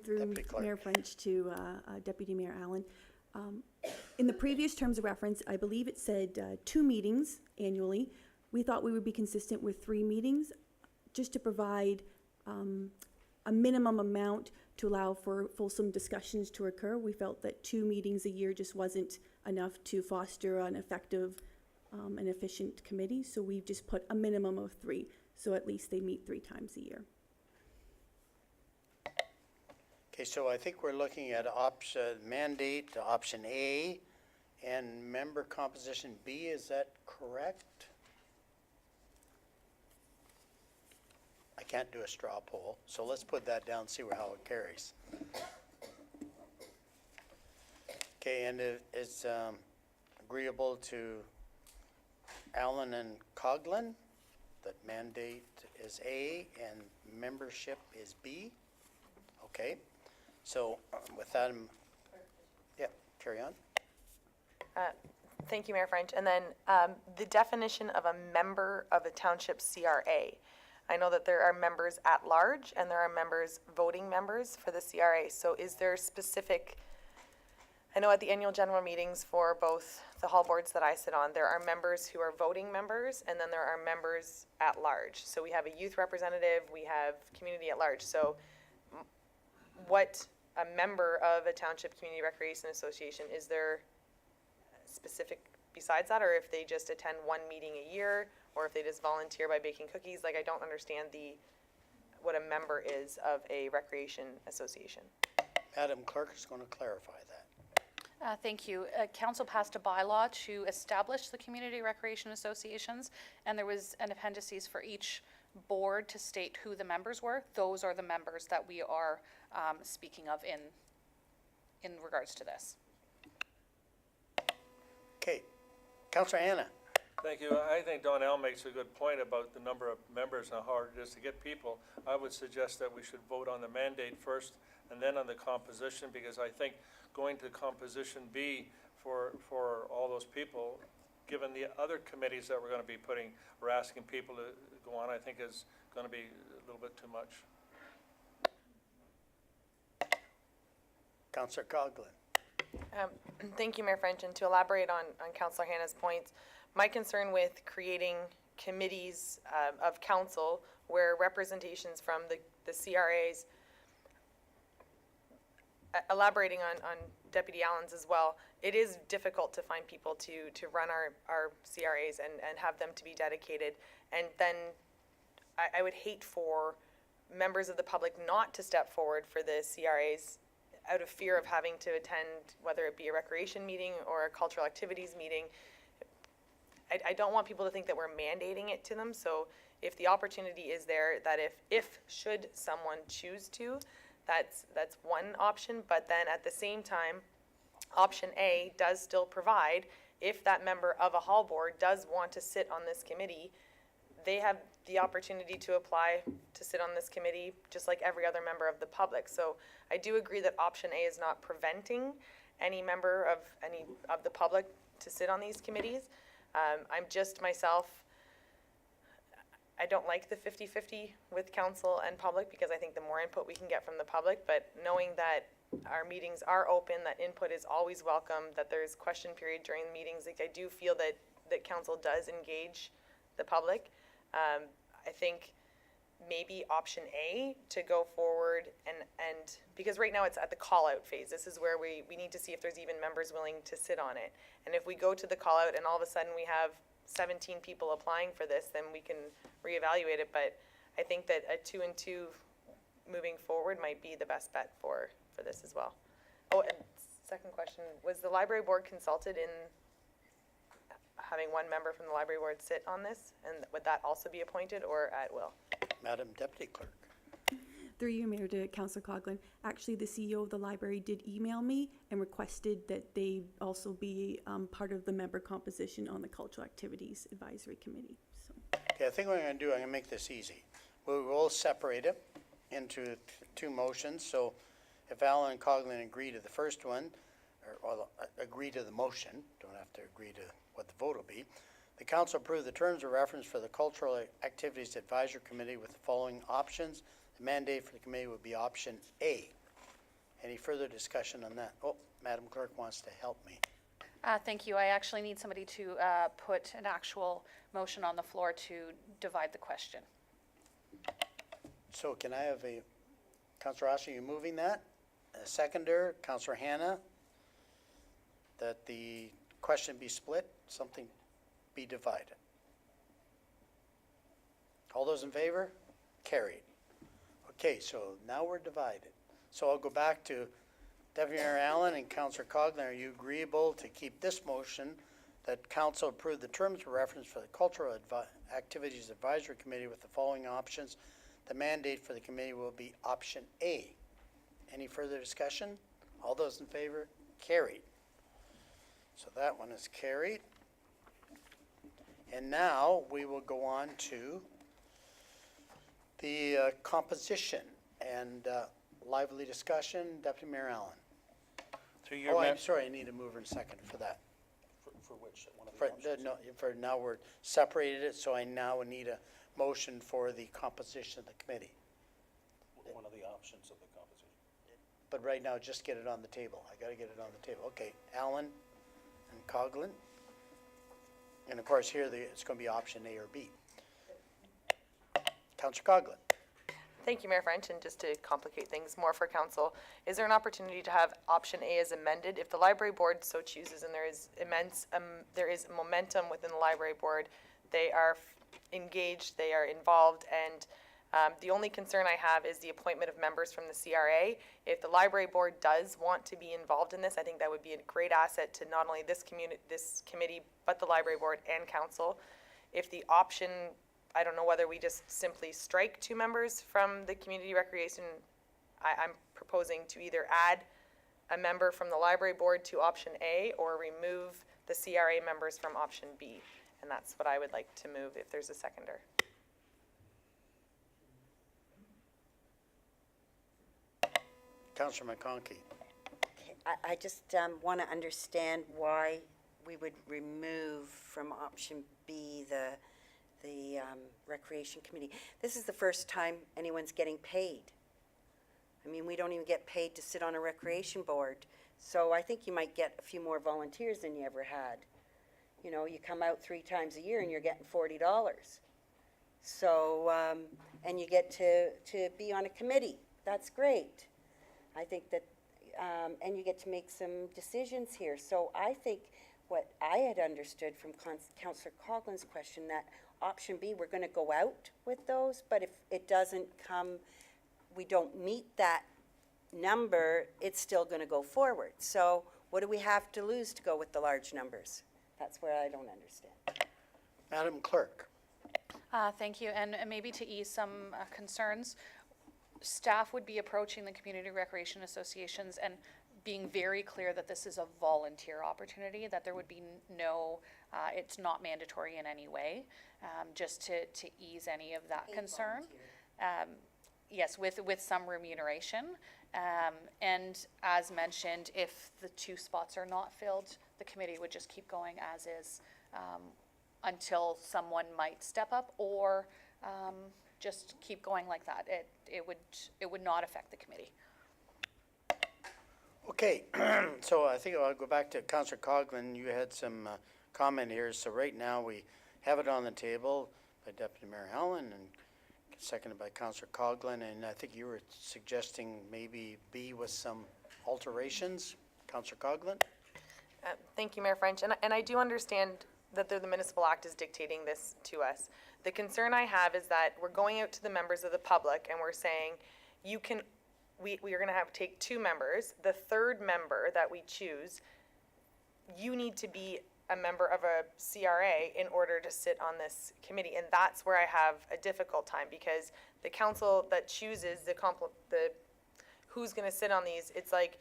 Through Deputy Clerk. Mayor French to Deputy Mayor Allen. In the previous terms of reference, I believe it said 2 meetings annually. We thought we would be consistent with 3 meetings, just to provide a minimum amount to allow for fulsome discussions to occur. We felt that 2 meetings a year just wasn't enough to foster an effective and efficient committee, so we've just put a minimum of 3, so at least they meet 3 times a year. Okay, so I think we're looking at mandate, option A, and member composition B, is that correct? I can't do a straw poll, so let's put that down, see how it carries. Okay, and it's agreeable to Allen and Coughlin that mandate is A and membership is B? Okay, so with that, yeah, carry on. Thank you, Mayor French. And then the definition of a member of a township CRA. I know that there are members at large and there are members, voting members for the CRA. So is there specific, I know at the annual general meetings for both the hall boards that I sit on, there are members who are voting members, and then there are members at large. So we have a youth representative, we have community at large. So what a member of a township community recreation association, is there specific besides that, or if they just attend 1 meeting a year, or if they just volunteer by baking cookies? Like, I don't understand what a member is of a recreation association. Madam Clerk is going to clarify that. Thank you. Council passed a bylaw to establish the community recreation associations, and there was an appendices for each board to state who the members were. Those are the members that we are speaking of in regards to this. Okay, Councillor Anna. Thank you. I think Donnell makes a good point about the number of members and how hard it is to get people. I would suggest that we should vote on the mandate first and then on the composition, because I think going to composition B for all those people, given the other committees that we're going to be putting or asking people to go on, I think is going to be a little bit too much. Councillor Coughlin. Thank you, Mayor French. And to elaborate on Councillor Hannah's points, my concern with creating committees of council where representations from the CRAs, elaborating on Deputy Allen's as well, it is difficult to find people to run our CRAs and have them to be dedicated. And then I would hate for members of the public not to step forward for the CRAs out of fear of having to attend, whether it be a recreation meeting or a cultural activities meeting. I don't want people to think that we're mandating it to them. So if the opportunity is there, that if should someone choose to, that's one option. But then at the same time, option A does still provide if that member of a hall board does want to sit on this committee, they have the opportunity to apply to sit on this committee, just like every other member of the public. So I do agree that option A is not preventing any member of the public to sit on these committees. I'm just myself, I don't like the 50-50 with council and public, because I think the more input we can get from the public, but knowing that our meetings are open, that input is always welcome, that there's question period during the meetings, like I do feel that council does engage the public. I think maybe option A to go forward and because right now it's at the call-out phase. This is where we need to see if there's even members willing to sit on it. And if we go to the call-out and all of a sudden we have 17 people applying for this, then we can reevaluate it. But I think that a 2 and 2 moving forward might be the best bet for this as well. Oh, and second question, was the library board consulted in having one member from the library board sit on this? And would that also be appointed or at will? Madam Deputy Clerk. Through you, Mayor, to Councillor Coughlin. Actually, the CEO of the library did email me and requested that they also be part of the member composition on the Cultural Activities Advisory Committee. So. Okay, I think what I'm going to do, I'm going to make this easy. We will separate it into two motions. So if Alan and Coughlin agree to the first one, or agree to the motion, don't have to agree to what the vote will be, the council approve the terms of reference for the Cultural Activities Advisory Committee with the following options. The mandate for the committee would be option A. Any further discussion on that? Oh, Madam Clerk wants to help me. Thank you. I actually need somebody to put an actual motion on the floor to divide the question. So can I have Councillor Oster, you moving that? A seconder, Councillor Hannah, that the question be split, something be divided. All those in favor? Carried. Okay, so now we're divided. So I'll go back to Deputy Mayor Allen and Councillor Coughlin. Are you agreeable to keep this motion that council approve the terms of reference for the Cultural Activities Advisory Committee with the following options? The mandate for the committee will be option A. Any further discussion? All those in favor? Carried. So that one is carried. And now we will go on to the composition and lively discussion. Deputy Mayor Allen. Through your Oh, I'm sorry, I need a mover and second for that. For which, one of the options? No, for now we're separated it, so I now need a motion for the composition of the committee. One of the options of the composition. But right now, just get it on the table. I gotta get it on the table. Okay, Allen and Coughlin. And of course, here it's gonna be option A or B. Councillor Coughlin. Thank you, Mayor French, and just to complicate things more for council, is there an opportunity to have option A as amended? If the library board so chooses and there is there is momentum within the library board, they are engaged, they are involved, and the only concern I have is the appointment of members from the CRA. If the library board does want to be involved in this, I think that would be a great asset to not only this committee, but the library board and council. If the option, I don't know whether we just simply strike 2 members from the community recreation. I'm proposing to either add a member from the library board to option A or remove the CRA members from option B. And that's what I would like to move if there's a seconder. Councillor McConkey. I just want to understand why we would remove from option B the Recreation Committee. This is the first time anyone's getting paid. I mean, we don't even get paid to sit on a recreation board. So I think you might get a few more volunteers than you ever had. You know, you come out 3 times a year and you're getting $40. So, and you get to be on a committee. That's great. I think that, and you get to make some decisions here. So I think what I had understood from Councillor Coughlin's question, that option B, we're going to go out with those, but if it doesn't come, we don't meet that number, it's still going to go forward. So what do we have to lose to go with the large numbers? That's where I don't understand. Madam Clerk. Thank you, and maybe to ease some concerns, staff would be approaching the community recreation associations, and being very clear that this is a volunteer opportunity, that there would be no, it's not mandatory in any way, just to ease any of that concern. Yes, with some remuneration. And as mentioned, if the 2 spots are not filled, the committee would just keep going as is until someone might step up, or just keep going like that. It would not affect the committee. Okay, so I think I'll go back to Councillor Coghlan. You had some comment here. So right now, we have it on the table by Deputy Mayor Helen and seconded by Councillor Coghlan, and I think you were suggesting maybe B with some alterations. Councillor Coghlan? Thank you, Mayor French. And I do understand that the Municipal Act is dictating this to us. The concern I have is that we're going out to the members of the public and we're saying, we are gonna take 2 members. The 3rd member that we choose, you need to be a member of a CRA in order to sit on this committee. And that's where I have a difficult time, because the council that chooses the who's gonna sit on these, it's like,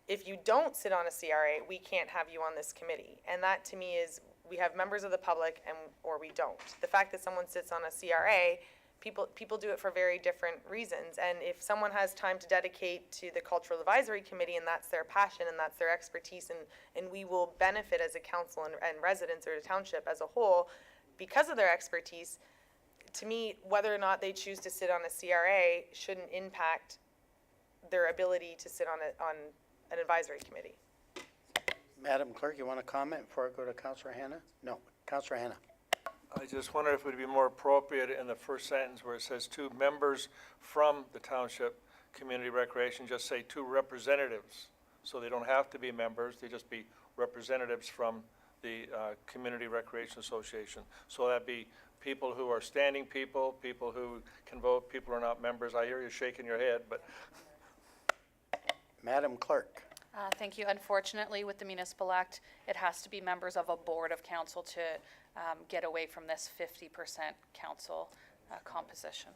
if you don't sit on a CRA, we can't have you on this committee. And that to me is, we have members of the public or we don't. The fact that someone sits on a CRA, people do it for very different reasons. And if someone has time to dedicate to the Cultural Advisory Committee and that's their passion and that's their expertise, and we will benefit as a council and residents or the township as a whole because of their expertise, to me, whether or not they choose to sit on a CRA shouldn't impact their ability to sit on an advisory committee. Madam Clerk, you want to comment before I go to Councillor Hanna? No, Councillor Hanna. I just wonder if it would be more appropriate in the first sentence where it says 2 members from the Township Community Recreation, just say 2 representatives. So they don't have to be members, they just be representatives from the Community Recreation Association. So that'd be people who are standing people who can vote, people who are not members. I hear you shaking your head, but. Madam Clerk. Thank you. Unfortunately, with the Municipal Act, it has to be members of a board of council to get away from this 50% council composition.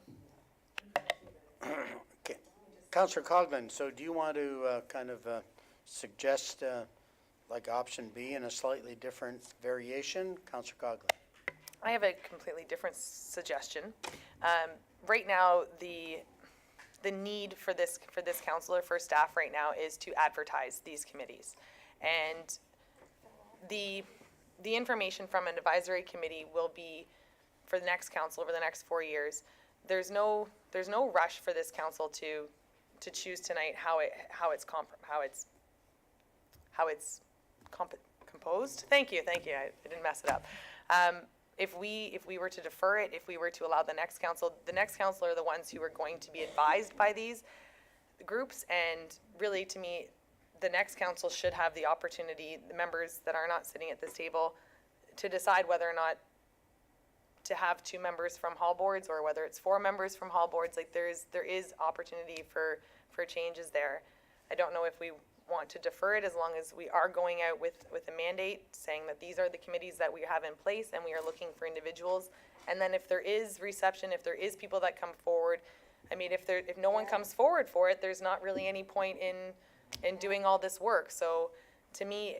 Okay. Councillor Coghlan, so do you want to kind of suggest like option B in a slightly different variation? Councillor Coghlan. I have a completely different suggestion. Right now, the need for this council or for staff right now is to advertise these committees. And the information from an advisory committee will be for the next council over the next 4 years. There's no rush for this council to choose tonight how it's composed. Thank you, I didn't mess it up. If we were to defer it, if we were to allow the next council are the ones who are going to be advised by these groups, and really, to me, the next council should have the opportunity, the members that are not sitting at this table, to decide whether or not to have 2 members from hall boards or whether it's 4 members from hall boards. Like there is opportunity for changes there. I don't know if we want to defer it as long as we are going out with a mandate saying that these are the committees that we have in place and we are looking for individuals. And then if there is reception, if there is people that come forward, I mean, if no one comes forward for it, there's not really any point in doing all this work. So to me,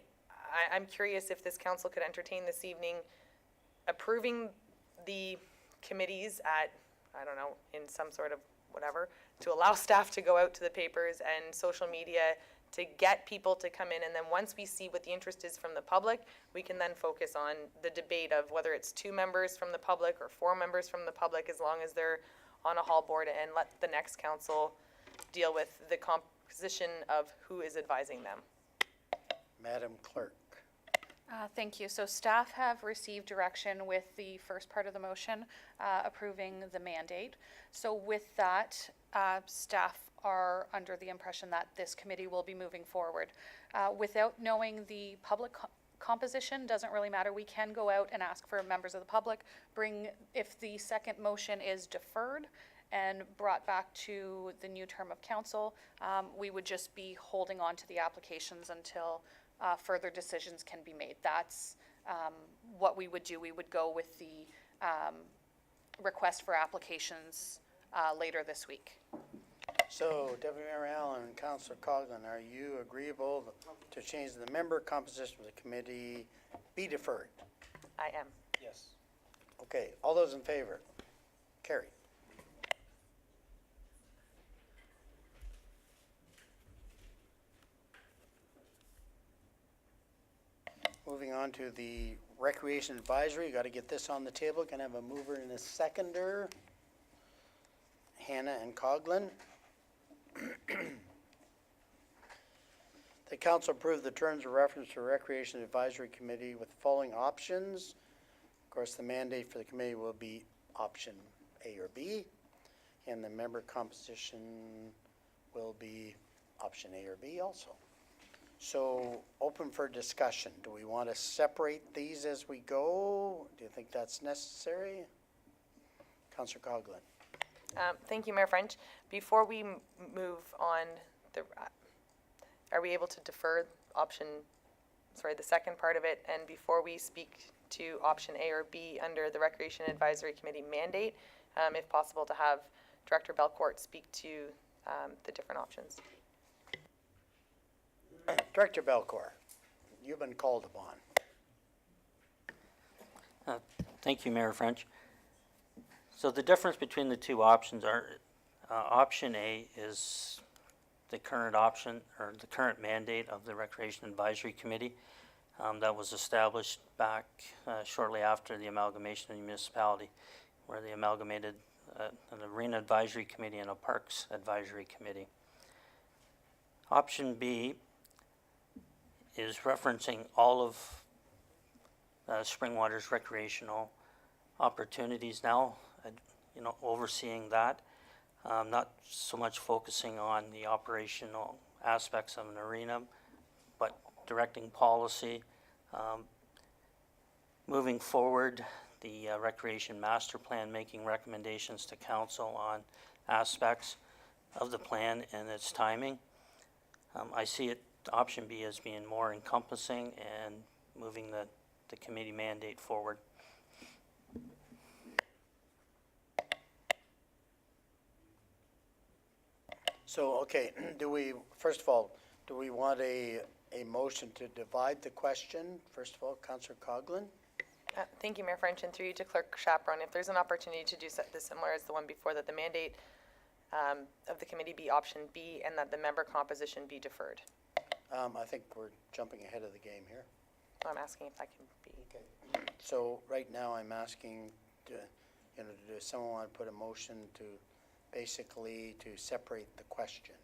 I'm curious if this council could entertain this evening approving the committees at, I don't know, in some sort of whatever, to allow staff to go out to the papers and social media to get people to come in, and then once we see what the interest is from the public, we can then focus on the debate of whether it's 2 members from the public or 4 members from the public, as long as they're on a hall board, and let the next council deal with the composition of who is advising them. Madam Clerk. Thank you. So staff have received direction with the first part of the motion approving the mandate. So with that, staff are under the impression that this committee will be moving forward. Without knowing the public composition, doesn't really matter. We can go out and ask for members of the public, if the second motion is deferred and brought back to the new term of council, we would just be holding on to the applications until further decisions can be made. That's what we would do. We would go with the request for applications later this week. So Deputy Mayor Allen and Councillor Coghlan, are you agreeable to change the member composition of the committee be deferred? I am. Yes. Okay, all those in favor? Carried. Moving on to the Recreation Advisory, got to get this on the table. Can I have a mover and a seconder? Hannah and Coghlan. The council approved the terms of reference for Recreation Advisory Committee with the following options. Of course, the mandate for the committee will be option A or B, and the member composition will be option A or B also. So, open for discussion. Do we want to separate these as we go? Do you think that's necessary? Councillor Coghlan. Thank you, Mayor French. Before we move on, are we able to defer the second part of it, and before we speak to option A or B under the Recreation Advisory Committee mandate, if possible, to have Director Belcourt speak to the different options? Director Belcourt, you've been called upon. Thank you, Mayor French. So the difference between the two options are, option A is the current option, or the current mandate of the Recreation Advisory Committee that was established back shortly after the amalgamation of the municipality, where they amalgamated an Arena Advisory Committee and a Parks Advisory Committee. Option B is referencing all of Springwater's recreational opportunities now, overseeing that, not so much focusing on the operational aspects of an arena, but directing policy. Moving forward, the Recreation Master Plan, making recommendations to council on aspects of the plan and its timing. I see it, option B, as being more encompassing and moving the committee mandate forward. So, okay, first of all, do we want a motion to divide the question? First of all, Councillor Coghlan? Thank you, Mayor French, and through you to Clerk Chaperon, if there's an opportunity to do this similar as the one before, that the mandate of the committee be option B and that the member composition be deferred. I think we're jumping ahead of the game here. I'm asking if that can be. Okay. So right now I'm asking does someone want to put a motion to basically to separate the question?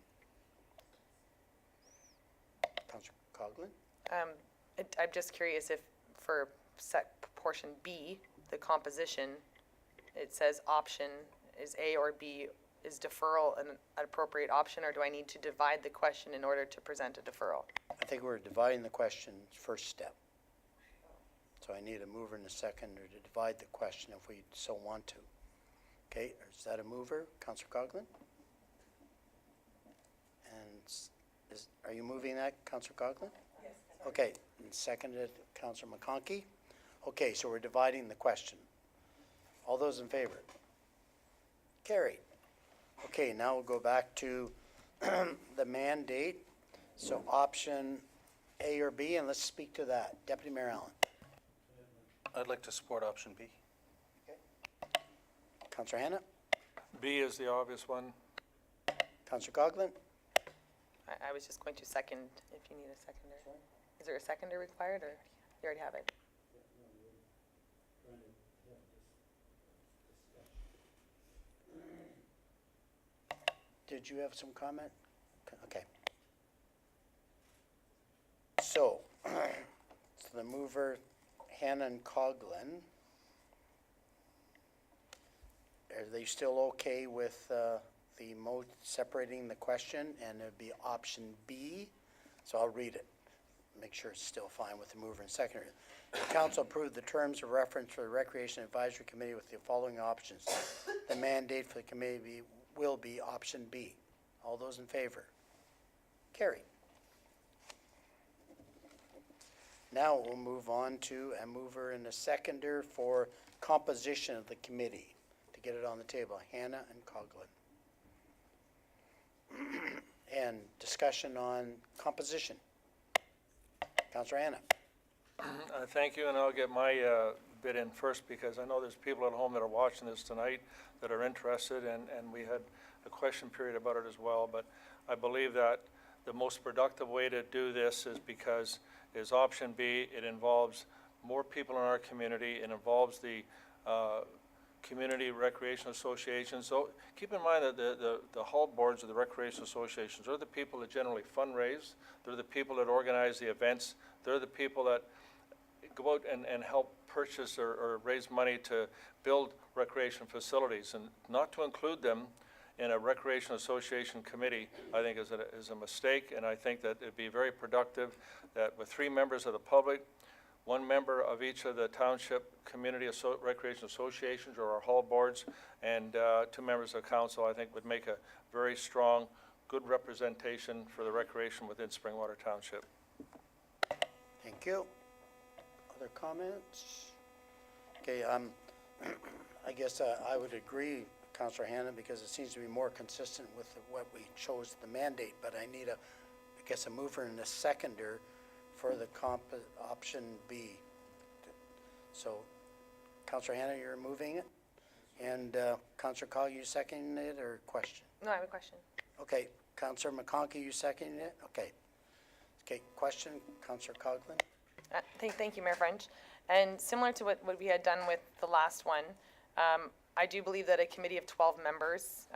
Councillor Coghlan? I'm just curious if for portion B, the composition, it says option is A or B. Is deferral an appropriate option, or do I need to divide the question in order to present a deferral? I think we're dividing the question first step. So I need a mover and a seconder to divide the question if we so want to. Okay, is that a mover, Councillor Coghlan? And are you moving that, Councillor Coghlan? Yes. Okay, and seconded, Councillor McConkey. Okay, so we're dividing the question. All those in favor? Carried. Okay, now we'll go back to the mandate. So option A or B, and let's speak to that. Deputy Mayor Allen. I'd like to support option B. Councillor Hannah? B is the obvious one. Councillor Coghlan? I was just going to second if you need a seconder. Is there a seconder required, or you already have it? Did you have some comment? Okay. So, the mover, Hannah and Coghlan, are they still okay with the separating the question, and it'd be option B? So I'll read it, make sure it's still fine with the mover and seconder. The council approved the terms of reference for the Recreation Advisory Committee with the following options. The mandate for the committee will be option B. All those in favor? Carried. Now we'll move on to a mover and a seconder for composition of the committee. To get it on the table, Hannah and Coghlan. And discussion on composition. Counselor Anna. Thank you, and I'll get my bit in first, because I know there's people at home that are watching this tonight that are interested, and we had a question period about it as well. But I believe that the most productive way to do this is option B. It involves more people in our community. It involves the community recreation associations. So keep in mind that the hall boards of the recreation associations are the people that generally fundraise. They're the people that organize the events. They're the people that go out and help purchase or raise money to build recreation facilities. And not to include them in a recreation association committee, I think is a mistake. And I think that it'd be very productive that with 3 members of the public, 1 member of each of the township community recreation associations or our hall boards, and 2 members of council, I think would make a very strong, good representation for the recreation within Springwater Township. Thank you. Other comments? Okay, I guess I would agree, Councillor Hannan, because it seems to be more consistent with what we chose the mandate, but I need I guess a mover and a seconder for the option B. So, Councillor Hannan, you're moving it, and Councillor Cog, you seconding it, or question? No, I have a question. Okay, Councillor McConkey, you seconding it? Okay. Okay, question, Councillor Coghlan? Thank you, Mayor French. And similar to what we had done with the last one, I do believe that a committee of 12 members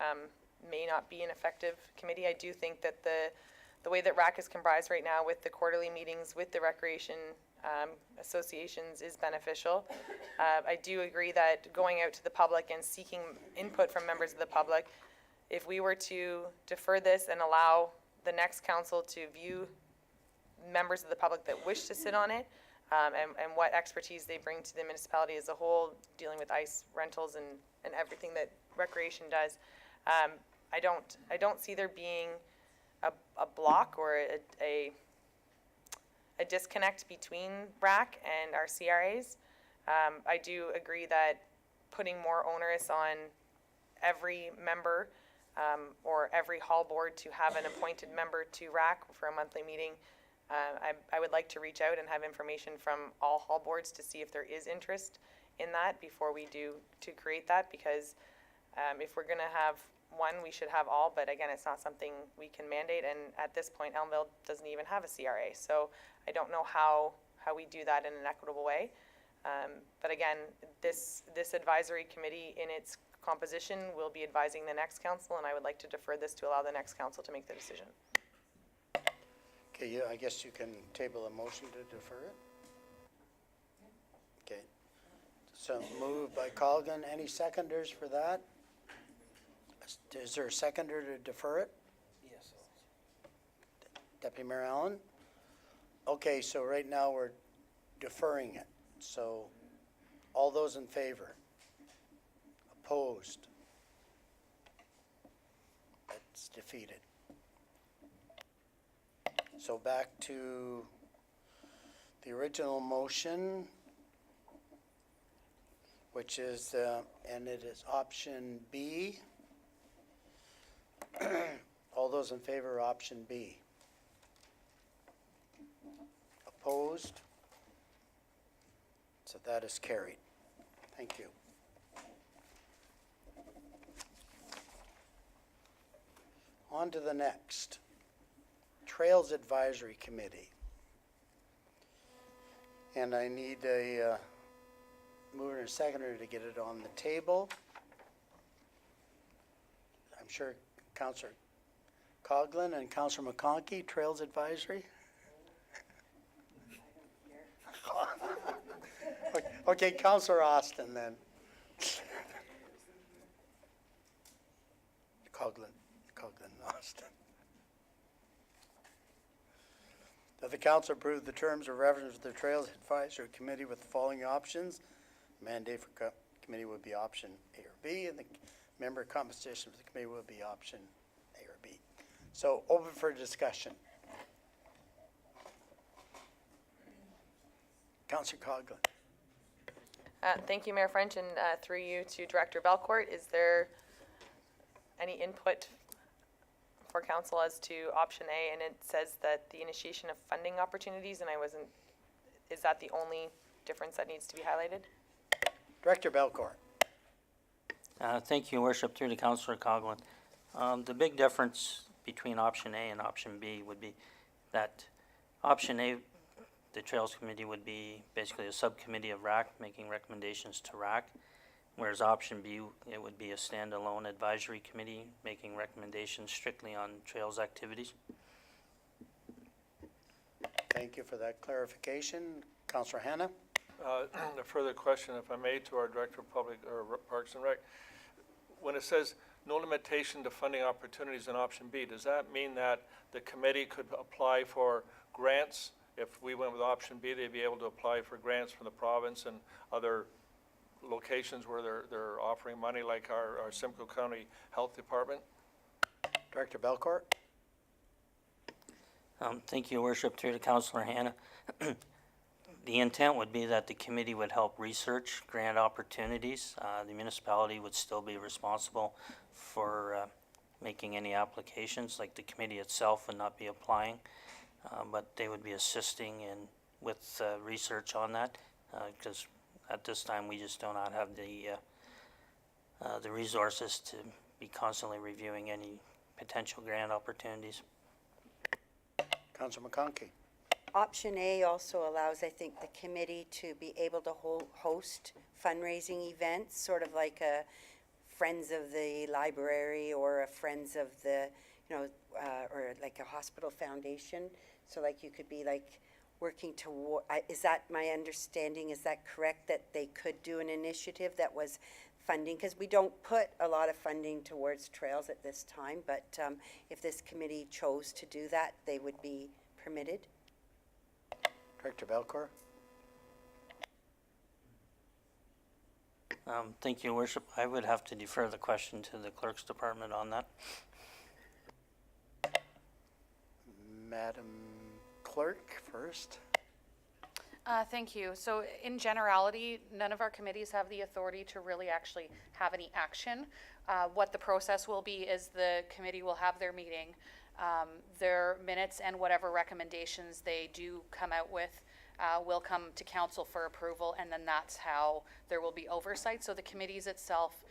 may not be an effective committee. I do think that the way that RAC is comprised right now with the quarterly meetings with the recreation associations is beneficial. I do agree that going out to the public and seeking input from members of the public, if we were to defer this and allow the next council to view members of the public that wish to sit on it, and what expertise they bring to the municipality as a whole, dealing with ice rentals and everything that recreation does, I don't see there being a block or a disconnect between RAC and our CRAs. I do agree that putting more onus on every member or every hall board to have an appointed member to RAC for a monthly meeting, I would like to reach out and have information from all hall boards to see if there is interest in that before we do to create that, because if we're gonna have one, we should have all, but again, it's not something we can mandate, and at this point, Elmville doesn't even have a CRA, so I don't know how we do that in an equitable way. But again, this advisory committee in its composition will be advising the next council, and I would like to defer this to allow the next council to make the decision. Okay, yeah, I guess you can table a motion to defer it. Okay, so moved by Colgan. Any seconders for that? Is there a seconder to defer it? Yes. Deputy Mayor Allen? Okay, so right now we're deferring it. So all those in favor? Opposed? That's defeated. So back to the original motion, which is, and it is option B. All those in favor of option B? Opposed? So that is carried. Thank you. On to the next. Trails Advisory Committee. And I need a mover and a seconder to get it on the table. I'm sure Councillor Coghlan and Councillor McConkey, Trails Advisory. Okay, Councillor Austin then. Coghlan, Austin. That the council approve the terms of reference of the Trails Advisory Committee with the following options. Mandate for committee would be option A or B, and the member composition for the committee would be option A or B. So open for discussion. Councillor Coghlan. Thank you, Mayor French, and through you to Director Belcourt. Is there any input before council as to option A, and it says that the initiation of funding opportunities, and I wasn't, is that the only difference that needs to be highlighted? Director Belcourt. Thank you, Worship, through to Councillor Coghlan. The big difference between option A and option B would be that option A, the Trails Committee would be basically a subcommittee of RAC making recommendations to RAC, whereas option B, it would be a standalone advisory committee making recommendations strictly on trails activities. Thank you for that clarification. Councillor Hannah? A further question, if I may, to our Director of Public, or Parks and Rec. When it says no limitation to funding opportunities in option B, does that mean that the committee could apply for grants? If we went with option B, they'd be able to apply for grants from the province and other locations where they're offering money, like our Simcoe County Health Department? Director Belcourt? Thank you, Worship, through to Councillor Hannah. The intent would be that the committee would help research grant opportunities. The municipality would still be responsible for making any applications, like the committee itself would not be applying, but they would be assisting with research on that, because at this time we just do not have the resources to be constantly reviewing any potential grant opportunities. Councillor McConkey? Option A also allows, I think, the committee to be able to host fundraising events, sort of like a Friends of the Library or a Friends of the, or like a hospital foundation. So like you could be like working toward, is that my understanding, is that correct, that they could do an initiative that was funding? Because we don't put a lot of funding towards trails at this time, but if this committee chose to do that, they would be permitted. Director Belcourt? Thank you, Worship. I would have to defer the question to the Clerk's Department on that. Madam Clerk first. Thank you. So in generality, none of our committees have the authority to really actually have any action. What the process will be is the committee will have their meeting, their minutes and whatever recommendations they do come out with will come to council for approval, and then that's how there will be oversight. So the committees itself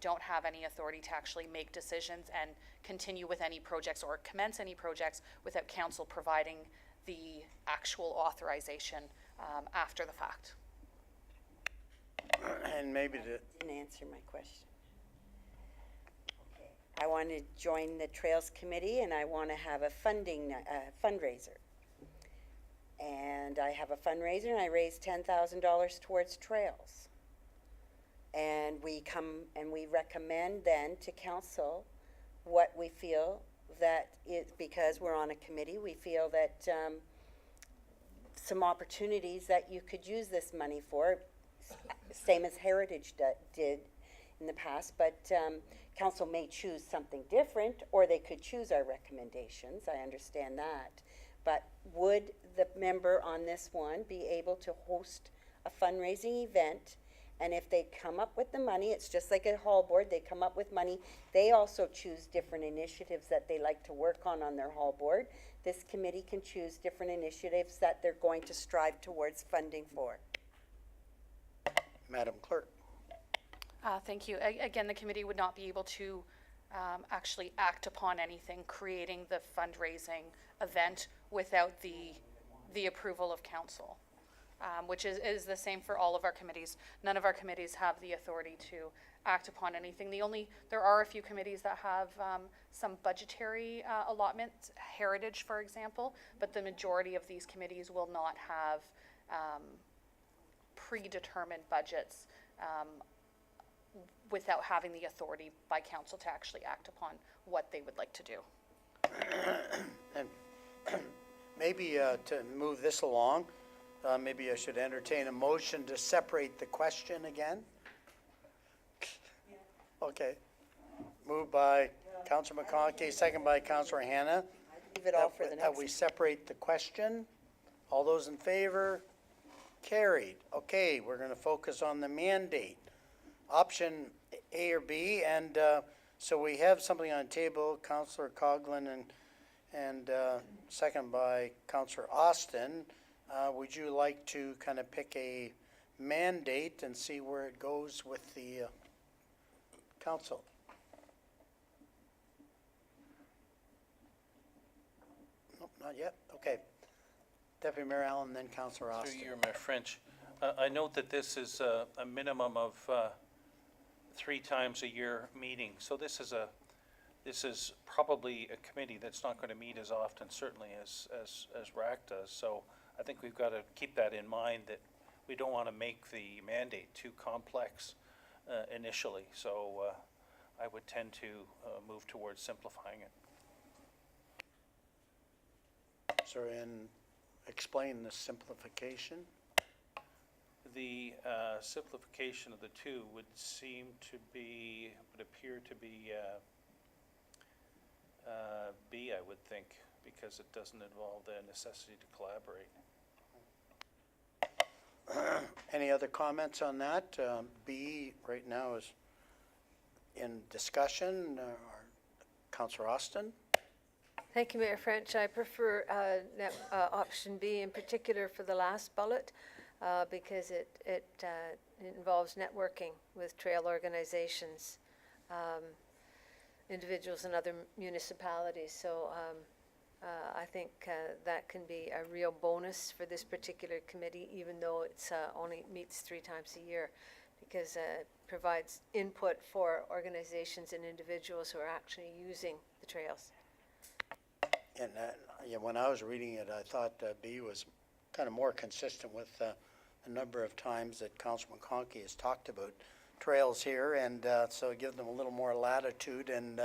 don't have any authority to actually make decisions and continue with any projects or commence any projects without council providing the actual authorization after the fact. And maybe Didn't answer my question. I want to join the Trails Committee and I want to have a fundraiser. And I have a fundraiser and I raise $10,000 towards trails. And we come and we recommend then to council what we feel that is, because we're on a committee, we feel that some opportunities that you could use this money for, same as Heritage did in the past, but council may choose something different, or they could choose our recommendations, I understand that. But would the member on this one be able to host a fundraising event? And if they come up with the money, it's just like a hall board, they come up with money. They also choose different initiatives that they like to work on their hall board. This committee can choose different initiatives that they're going to strive towards funding for. Madam Clerk? Thank you. Again, the committee would not be able to actually act upon anything, creating the fundraising event without the approval of council, which is the same for all of our committees. None of our committees have the authority to act upon anything. There are a few committees that have some budgetary allotments, Heritage, for example, but the majority of these committees will not have predetermined budgets without having the authority by council to actually act upon what they would like to do. And maybe to move this along, maybe I should entertain a motion to separate the question again. Okay. Moved by Councillor McConkey, second by Councillor Hannah. Leave it all for the That next. we separate the question. All those in favor? Carried. Okay, we're going to focus on the mandate. Option A or B, and So we have something on the table, Councillor Coghlan and second by Councillor Austin. Would you like to kind of pick a mandate and see where it goes with the council? Nope, not yet. Okay. Deputy Mayor Allen, then Councillor Austin. Through you, Mayor French. I note that this is a minimum of 3 times a year meeting. So this is probably a committee that's not going to meet as often, certainly as RAC does. So I think we've got to keep that in mind, that we don't want to make the mandate too complex initially. So I would tend to move towards simplifying it. So explain the simplification. The simplification of the two would appear to be B, I would think, because it doesn't involve the necessity to collaborate. Any other comments on that? B right now is in discussion. Councillor Austin? Thank you, Mayor French. I prefer option B in particular for the last bullet because it involves networking with trail organizations, individuals and other municipalities. So I think that can be a real bonus for this particular committee, even though it's only meets 3 times a year, because it provides input for organizations and individuals who are actually using the trails. And when I was reading it, I thought B was kind of more consistent with the number of times that Councilman Conkey has talked about trails here, and so give them a little more latitude and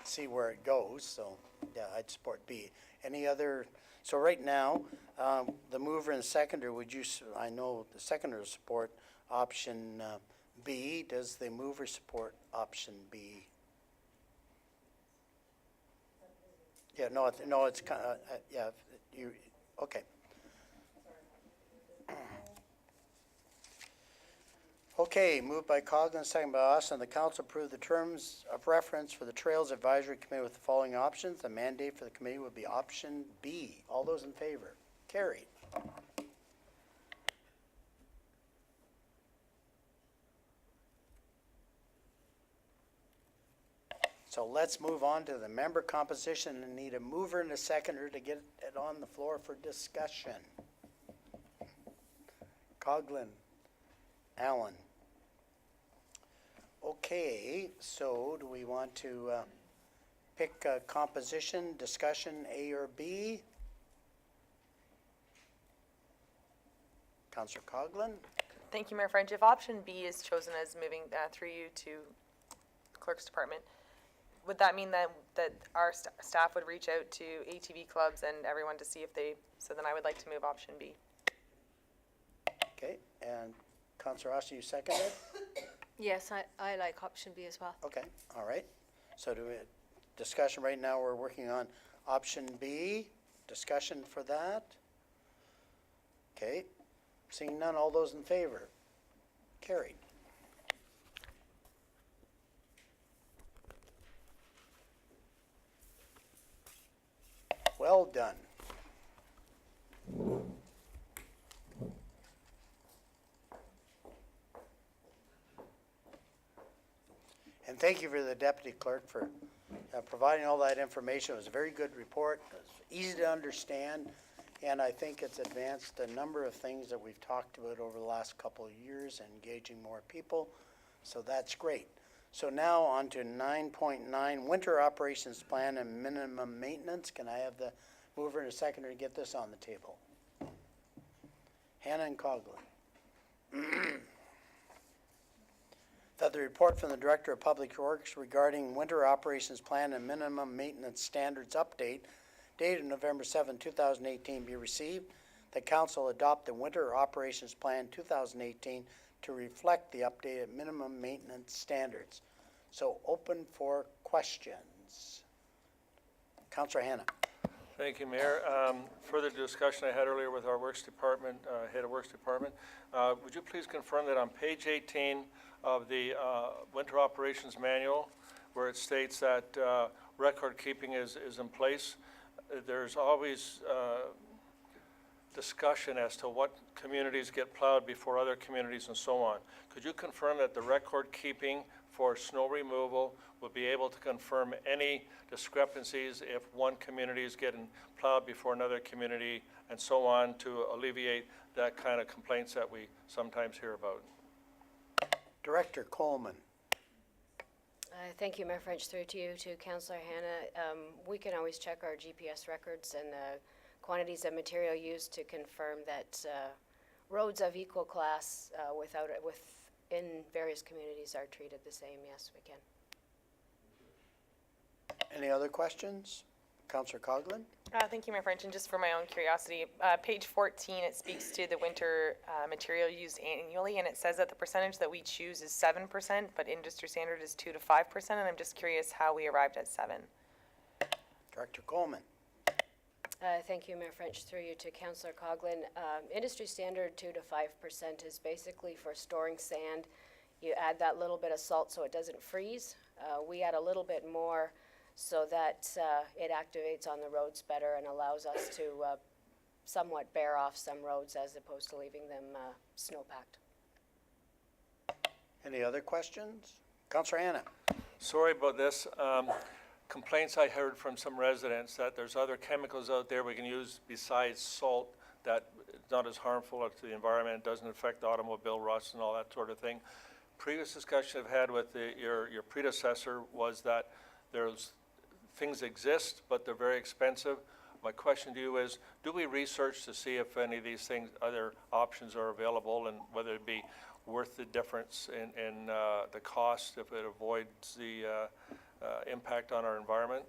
see where it goes. So, yeah, I'd support B. Any other? So right now, the mover and seconder, I know the seconder support option B. Does the mover support option B? Yeah, no, it's kind of, yeah, okay. Okay, moved by Coghlan, second by Austin. The council approved the terms of reference for the Trails Advisory Committee with the following options. The mandate for the committee would be option B. All those in favor? Carried. So let's move on to the member composition and need a mover and a seconder to get it on the floor for discussion. Coghlan, Allen. Okay, so do we want to pick a composition, discussion, A or B? Councillor Coghlan? Thank you, Mayor French. If option B is chosen as moving through you to Clerk's Department, would that mean that our staff would reach out to ATV clubs and everyone to see if so then I would like to move option B. Okay, and Councillor Austin, you second it? Yes, I like option B as well. Okay, all right. So discussion right now, we're working on option B. Discussion for that. Okay, seeing none, all those in favor? Carried. Well done. And thank you for the deputy clerk for providing all that information. It was a very good report. It was easy to understand, and I think it's advanced a number of things that we've talked about over the last couple of years, engaging more people. So that's great. So now on to 9.9, Winter Operations Plan and Minimum Maintenance. Can I have the mover and a seconder to get this on the table? Hannah and Coghlan. That the report from the Director of Public Works regarding Winter Operations Plan and Minimum Maintenance Standards Update dated November 7, 2018 be received. The Council adopt the Winter Operations Plan 2018 to reflect the updated minimum maintenance standards. So open for questions. Councillor Hannah. Thank you, Mayor. Further discussion I had earlier with our Works Department, Head of Works Department. Would you please confirm that on page 18 of the Winter Operations Manual, where it states that record keeping is in place. There's always discussion as to what communities get plowed before other communities and so on. Could you confirm that the record keeping for snow removal will be able to confirm any discrepancies if one community is getting plowed before another community and so on, to alleviate that kind of complaints that we sometimes hear about? Director Coleman. Thank you, Mayor French. Through to you, to Councillor Hannah. We can always check our GPS records and quantities of material used to confirm that roads of equal class within various communities are treated the same. Yes, we can. Any other questions? Councillor Coghlan? Thank you, Mayor French, and just for my own curiosity, page 14, it speaks to the winter material used annually, and it says that the percentage that we choose is 7%, but industry standard is 2 to 5%, and I'm just curious how we arrived at 7. Director Coleman. Thank you, Mayor French. Through you to Councillor Coghlan. Industry standard 2 to 5% is basically for storing sand. You add that little bit of salt so it doesn't freeze. We add a little bit more so that it activates on the roads better and allows us to somewhat bear off some roads as opposed to leaving them snow-packed. Any other questions? Councillor Hannah. Sorry about this. Complaints I heard from some residents that there's other chemicals out there we can use besides salt that is not as harmful to the environment, doesn't affect the automobile rust and all that sort of thing. Previous discussion I've had with your predecessor was that there's things exist, but they're very expensive. My question to you is, do we research to see if any of these things, other options are available, and whether it be worth the difference in the cost if it avoids the impact on our environment?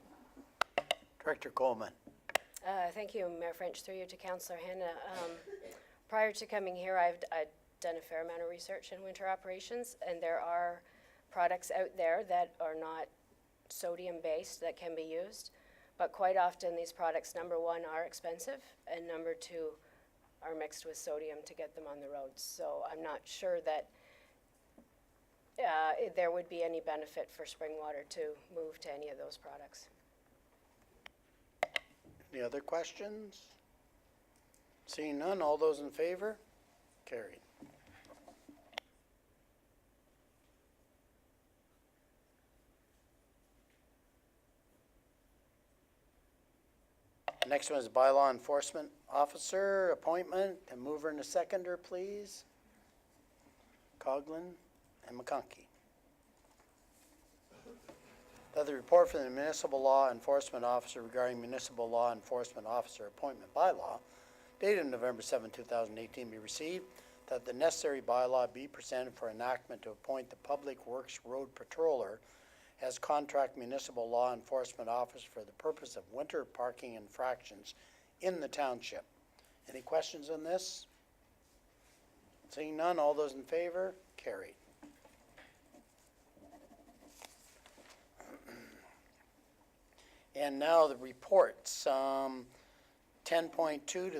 Director Coleman. Thank you, Mayor French. Through you to Councillor Hannah. Prior to coming here, I've done a fair amount of research in winter operations, and there are products out there that are not sodium-based that can be used, but quite often these products, number one, are expensive, and number two, are mixed with sodium to get them on the roads. So I'm not sure that there would be any benefit for Springwater to move to any of those products. Any other questions? Seeing none, all those in favor? Carried. Next one is bylaw enforcement officer appointment. A mover and a seconder, please. Coghlan and McConkey. That the report from the municipal law enforcement officer regarding municipal law enforcement officer appointment bylaw dated November 7, 2018 be received, that the necessary bylaw be presented for enactment to appoint the Public Works Road Patroller as contract municipal law enforcement officer for the purpose of winter parking infractions in the township. Any questions on this? Seeing none, all those in favor? Carried. And now the reports. 10.2 to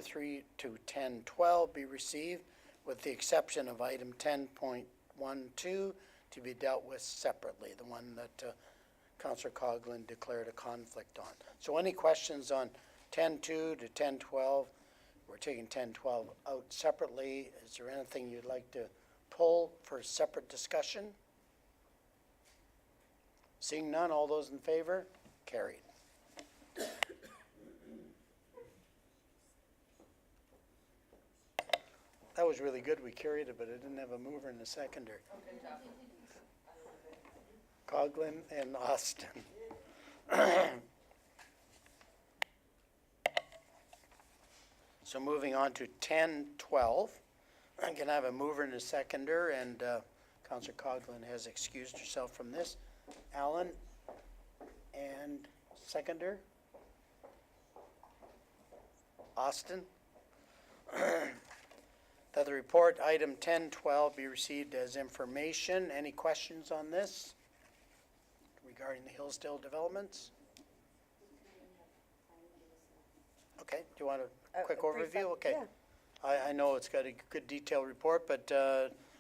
10.12 be received, with the exception of item 10.12 to be dealt with separately, the one that Councillor Coghlan declared a conflict on. So any questions on 10.2 to 10.12? We're taking 10.12 out separately. Is there anything you'd like to pull for separate discussion? Seeing none, all those in favor? Carried. That was really good. We carried it, but it didn't have a mover and a seconder. Coghlan and Austin. So moving on to 10.12. I'm going to have a mover and a seconder, and Councillor Coghlan has excused herself from this. Alan and seconder. Austin. That the report item 10.12 be received as information. Any questions on this regarding the Hillsdale developments? Okay, do you want a quick brief overview? Okay. yeah. I know it's got a good detailed report, but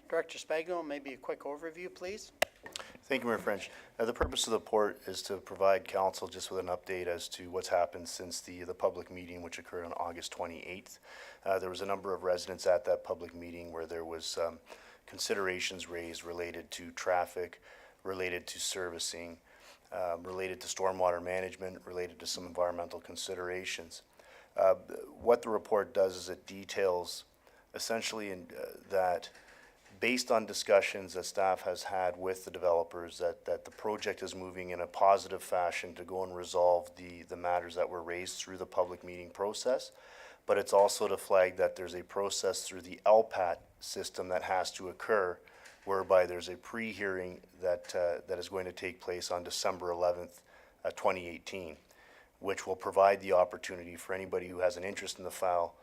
Director Spagno, maybe a quick overview, please? Thank you, Mayor French. The purpose of the report is to provide council just with an update as to what's happened since the public meeting, which occurred on August 28th. There was a number of residents at that public meeting where there was considerations raised related to traffic, related to servicing, related to stormwater management, related to some environmental considerations. What the report does is it details essentially that based on discussions that staff has had with the developers, that the project is moving in a positive fashion to go and resolve the matters that were raised through the public meeting process. But it's also to flag that there's a process through the LPAT system that has to occur, whereby there's a pre-hearing that is going to take place on December 11th, 2018, which will provide the opportunity for anybody who has an interest in the file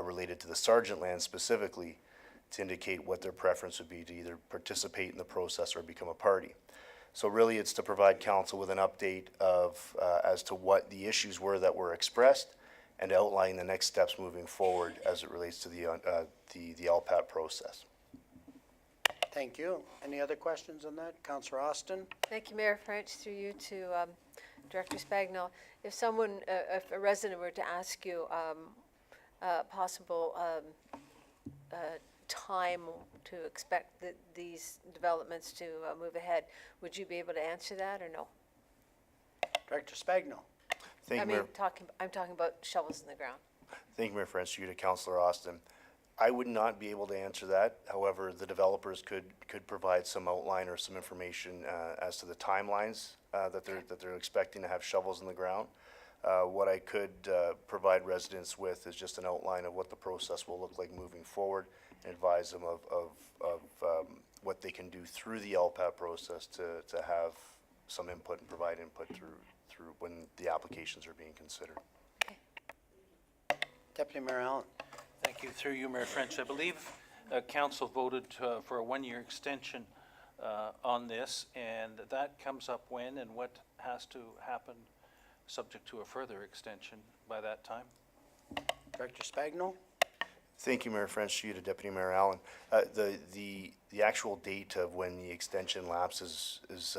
related to the Sargent land specifically to indicate what their preference would be to either participate in the process or become a party. So really it's to provide council with an update of as to what the issues were that were expressed and outline the next steps moving forward as it relates to the LPAT process. Thank you. Any other questions on that? Councillor Austin? Thank you, Mayor French, through you to Director Spagno. If someone, if a resident were to ask you possible time to expect these developments to move ahead, would you be able to answer that or no? Director Spagno? Thank you, Mayor. I'm talking about shovels in the ground. Thank you, Mayor French. You to Councillor Austin. I would not be able to answer that. However, the developers could provide some outline or some information as to the timelines that they're expecting to have shovels in the ground. What I could provide residents with is just an outline of what the process will look like moving forward and advise them of what they can do through the LPAT process to have some input and provide input through when the applications are being considered. Okay. Deputy Mayor Allen? Thank you. Through you, Mayor French. I believe council voted for a one-year extension on this, and that comes up when and what has to happen subject to a further extension by that time? Director Spagno? Thank you, Mayor French. To you to Deputy Mayor Allen. The actual date of when the extension lapses is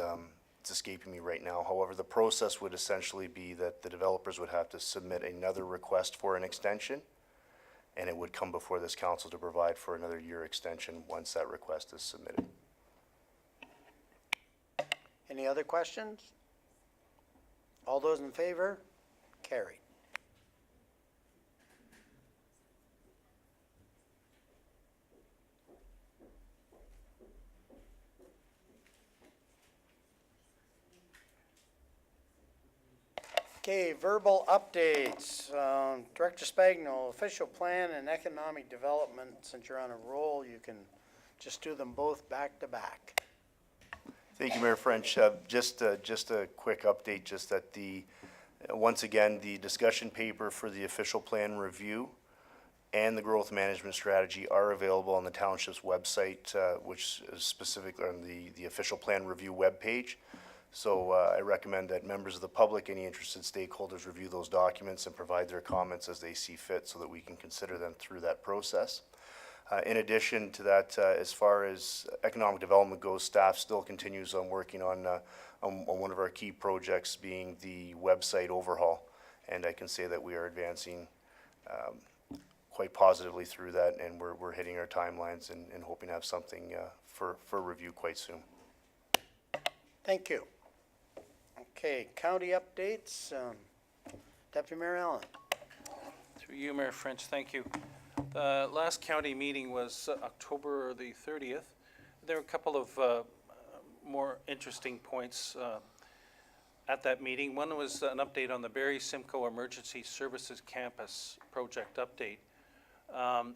it's escaping me right now. However, the process would essentially be that the developers would have to submit another request for an extension, and it would come before this council to provide for another year extension once that request is submitted. Any other questions? All those in favor? Carried. Okay, verbal updates. Director Spagno, official plan and economic development. Since you're on a roll, you can just do them both back to back. Thank you, Mayor French. Just a quick update, just that once again, the discussion paper for the official plan review and the growth management strategy are available on the township's website, which is specifically on the official plan review webpage. So I recommend that members of the public, any interested stakeholders, review those documents and provide their comments as they see fit so that we can consider them through that process. In addition to that, as far as economic development goes, staff still continues on working on one of our key projects, being the website overhaul. And I can say that we are advancing quite positively through that, and we're hitting our timelines and hoping to have something for review quite soon. Thank you. Okay, county updates. Deputy Mayor Allen. Through you, Mayor French, thank you. The last county meeting was October the 30th. There were a couple of more interesting points at that meeting. One was an update on the Barrie Simcoe Emergency Services Campus project update.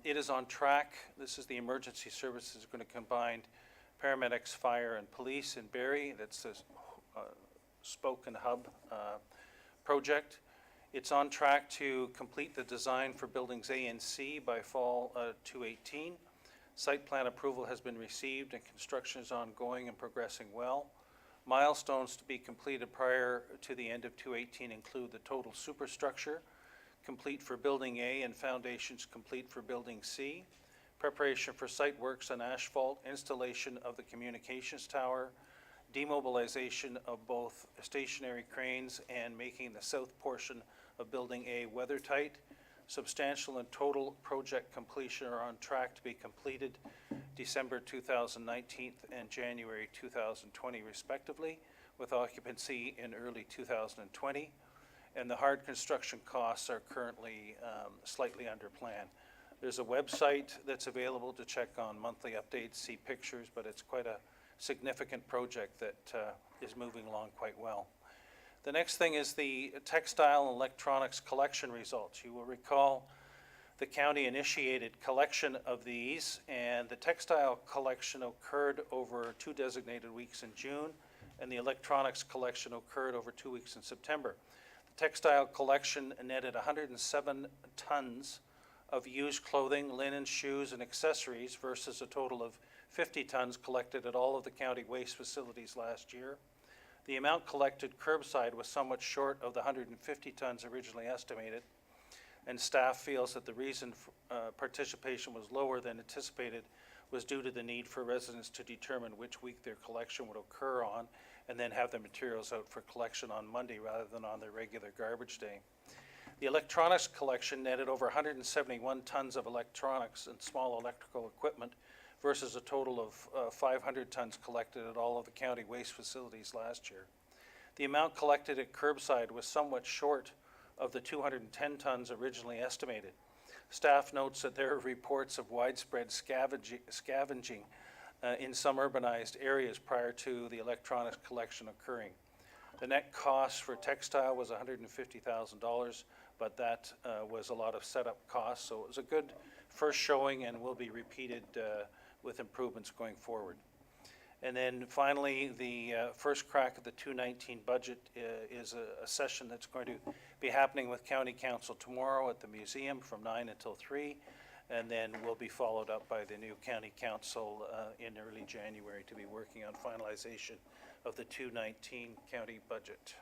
It is on track. This is the emergency services going to combine paramedics, fire, and police in Barrie. That's the spoke and hub project. It's on track to complete the design for buildings A and C by fall 2018. Site plan approval has been received and construction is ongoing and progressing well. Milestones to be completed prior to the end of 2018 include the total superstructure complete for building A and foundations complete for building C. preparation for site works and asphalt, installation of the communications tower, demobilization of both stationary cranes and making the south portion of Building A weather-tight. Substantial and total project completion are on track to be completed December 2019 and January 2020 respectively, with occupancy in early 2020. And the hard construction costs are currently slightly under plan. There's a website that's available to check on monthly updates, see pictures, but it's quite a significant project that is moving along quite well. The next thing is the textile and electronics collection results. You will recall the county initiated collection of these, and the textile collection occurred over 2 designated weeks in June, and the electronics collection occurred over 2 weeks in September. The textile collection netted 107 tons of used clothing, linen, shoes, and accessories versus a total of 50 tons collected at all of the county waste facilities last year. The amount collected curbside was somewhat short of the 150 tons originally estimated, and staff feels that the reason participation was lower than anticipated was due to the need for residents to determine which week their collection would occur on, and then have the materials out for collection on Monday rather than on their regular garbage day. The electronics collection netted over 171 tons of electronics and small electrical equipment versus a total of 500 tons collected at all of the county waste facilities last year. The amount collected at curbside was somewhat short of the 210 tons originally estimated. Staff notes that there are reports of widespread scavenging in some urbanized areas prior to the electronics collection occurring. The net cost for textile was $150,000, but that was a lot of setup costs, so it was a good first showing and will be repeated with improvements going forward. And then finally, the first crack at the 2019 budget is a session that's going to be happening with County Council tomorrow at the museum from 9 until 3, and then will be followed up by the new County Council in early January to be working on finalization of the 2019 county budget.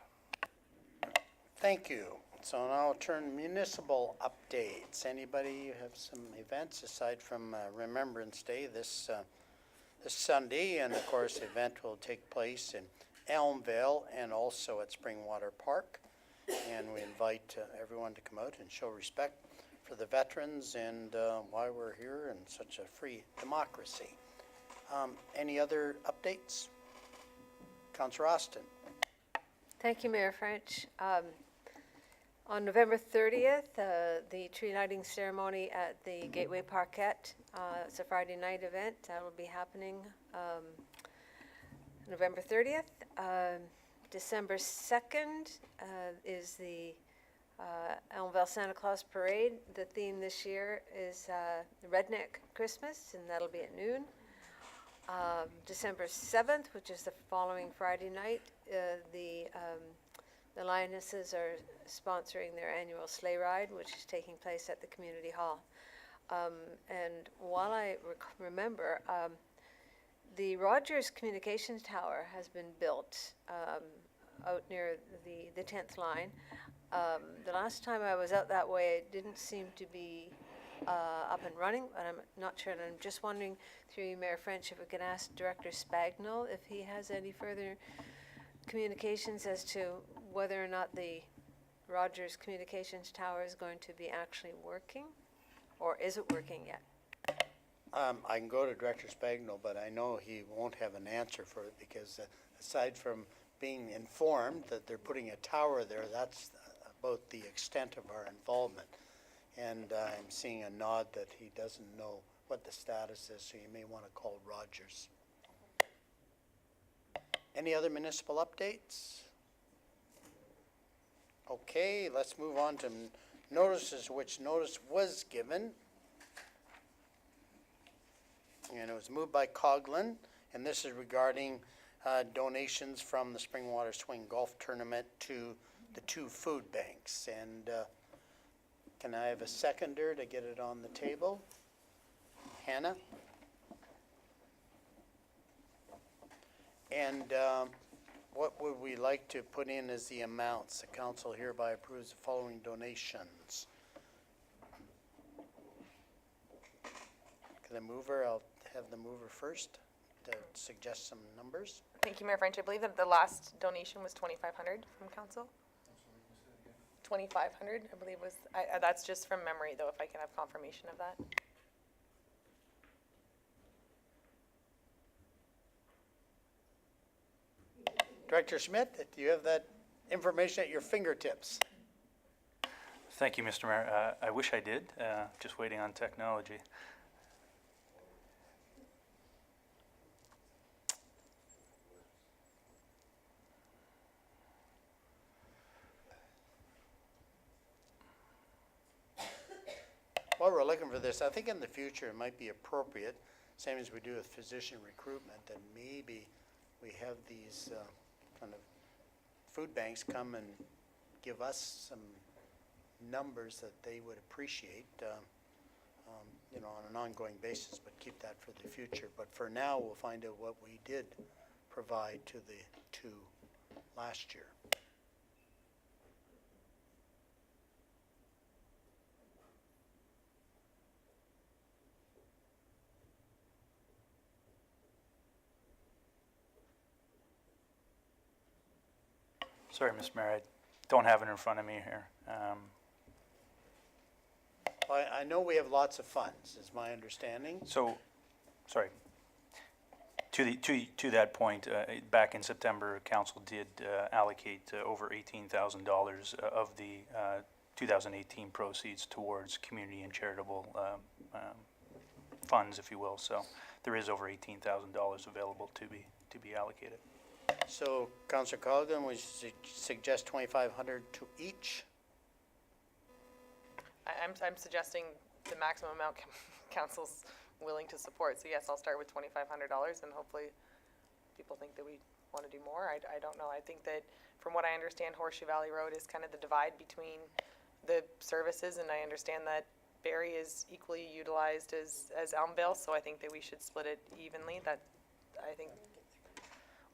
Thank you. So now I'll turn municipal updates. Anybody have some events aside from Remembrance Day this Sunday? And of course, the event will take place in Elmvale and also at Springwater Park. And we invite everyone to come out and show respect for the veterans and why we're here in such a free democracy. Any other updates? Councillor Austin. Thank you, Mayor French. On November 30th, the tree lighting ceremony at the Gateway Parkette, it's a Friday night event, that will be happening November 30th. December 2nd is the Elmvale Santa Claus Parade. The theme this year is Redneck Christmas, and that'll be at noon. December 7th, which is the following Friday night, the Lionesses are sponsoring their annual sleigh ride, which is taking place at the community hall. And while I remember, the Rogers Communications Tower has been built out near the 10th line. The last time I was out that way, it didn't seem to be up and running, but I'm not sure. And I'm just wondering, through you, Mayor French, if we could ask Director Spagnell if he has any further communications as to whether or not the Rogers Communications Tower is going to be actually working, or is it working yet? I can go to Director Spagnell, but I know he won't have an answer for it because aside from being informed that they're putting a tower there, that's about the extent of our involvement. And I'm seeing a nod that he doesn't know what the status is, so you may want to call Rogers. Any other municipal updates? Okay, let's move on to notices, which notice was given. And it was moved by Coughlin, and this is regarding donations from the Springwater Swing Golf Tournament to the 2 food banks. And can I have a seconder to get it on the table? Hannah? And what would we like to put in as the amounts? The council hereby approves the following donations. the mover. I'll have the mover first to suggest some numbers. Thank you, Mayor French. I believe that the last donation was 2,500 from council. 2,500, I believe was, that's just from memory though, if I can have confirmation of that. Director Schmidt, do you have that information at your fingertips? Thank you, Mr. Mayor. I wish I did, just waiting on technology. While we're looking for this, I think in the future it might be appropriate, same as we do with physician recruitment, that maybe we have these kind of food banks come and give us some numbers that they would appreciate, you know, on an ongoing basis, but keep that for the future. But for now, we'll find out what we did provide to the two last year. Sorry, Mr. Mayor, I don't have it in front of me here. I know we have lots of funds, is my understanding. So, sorry. To that point, back in September, council did allocate over $18,000 of the 2018 proceeds towards community and charitable funds, if you will. So there is over $18,000 available to be allocated. So, Councillor Colgan, would you suggest 2,500 to each? I'm suggesting the maximum amount council's willing to support. So yes, I'll start with $2,500 and hopefully people think that we want to do more. I don't know. I think that from what I understand, Horseshoe Valley Road is kind of the divide between the services, and I understand that Barrie is equally utilized as Elmvale, so I think that we should split it evenly. That, I think,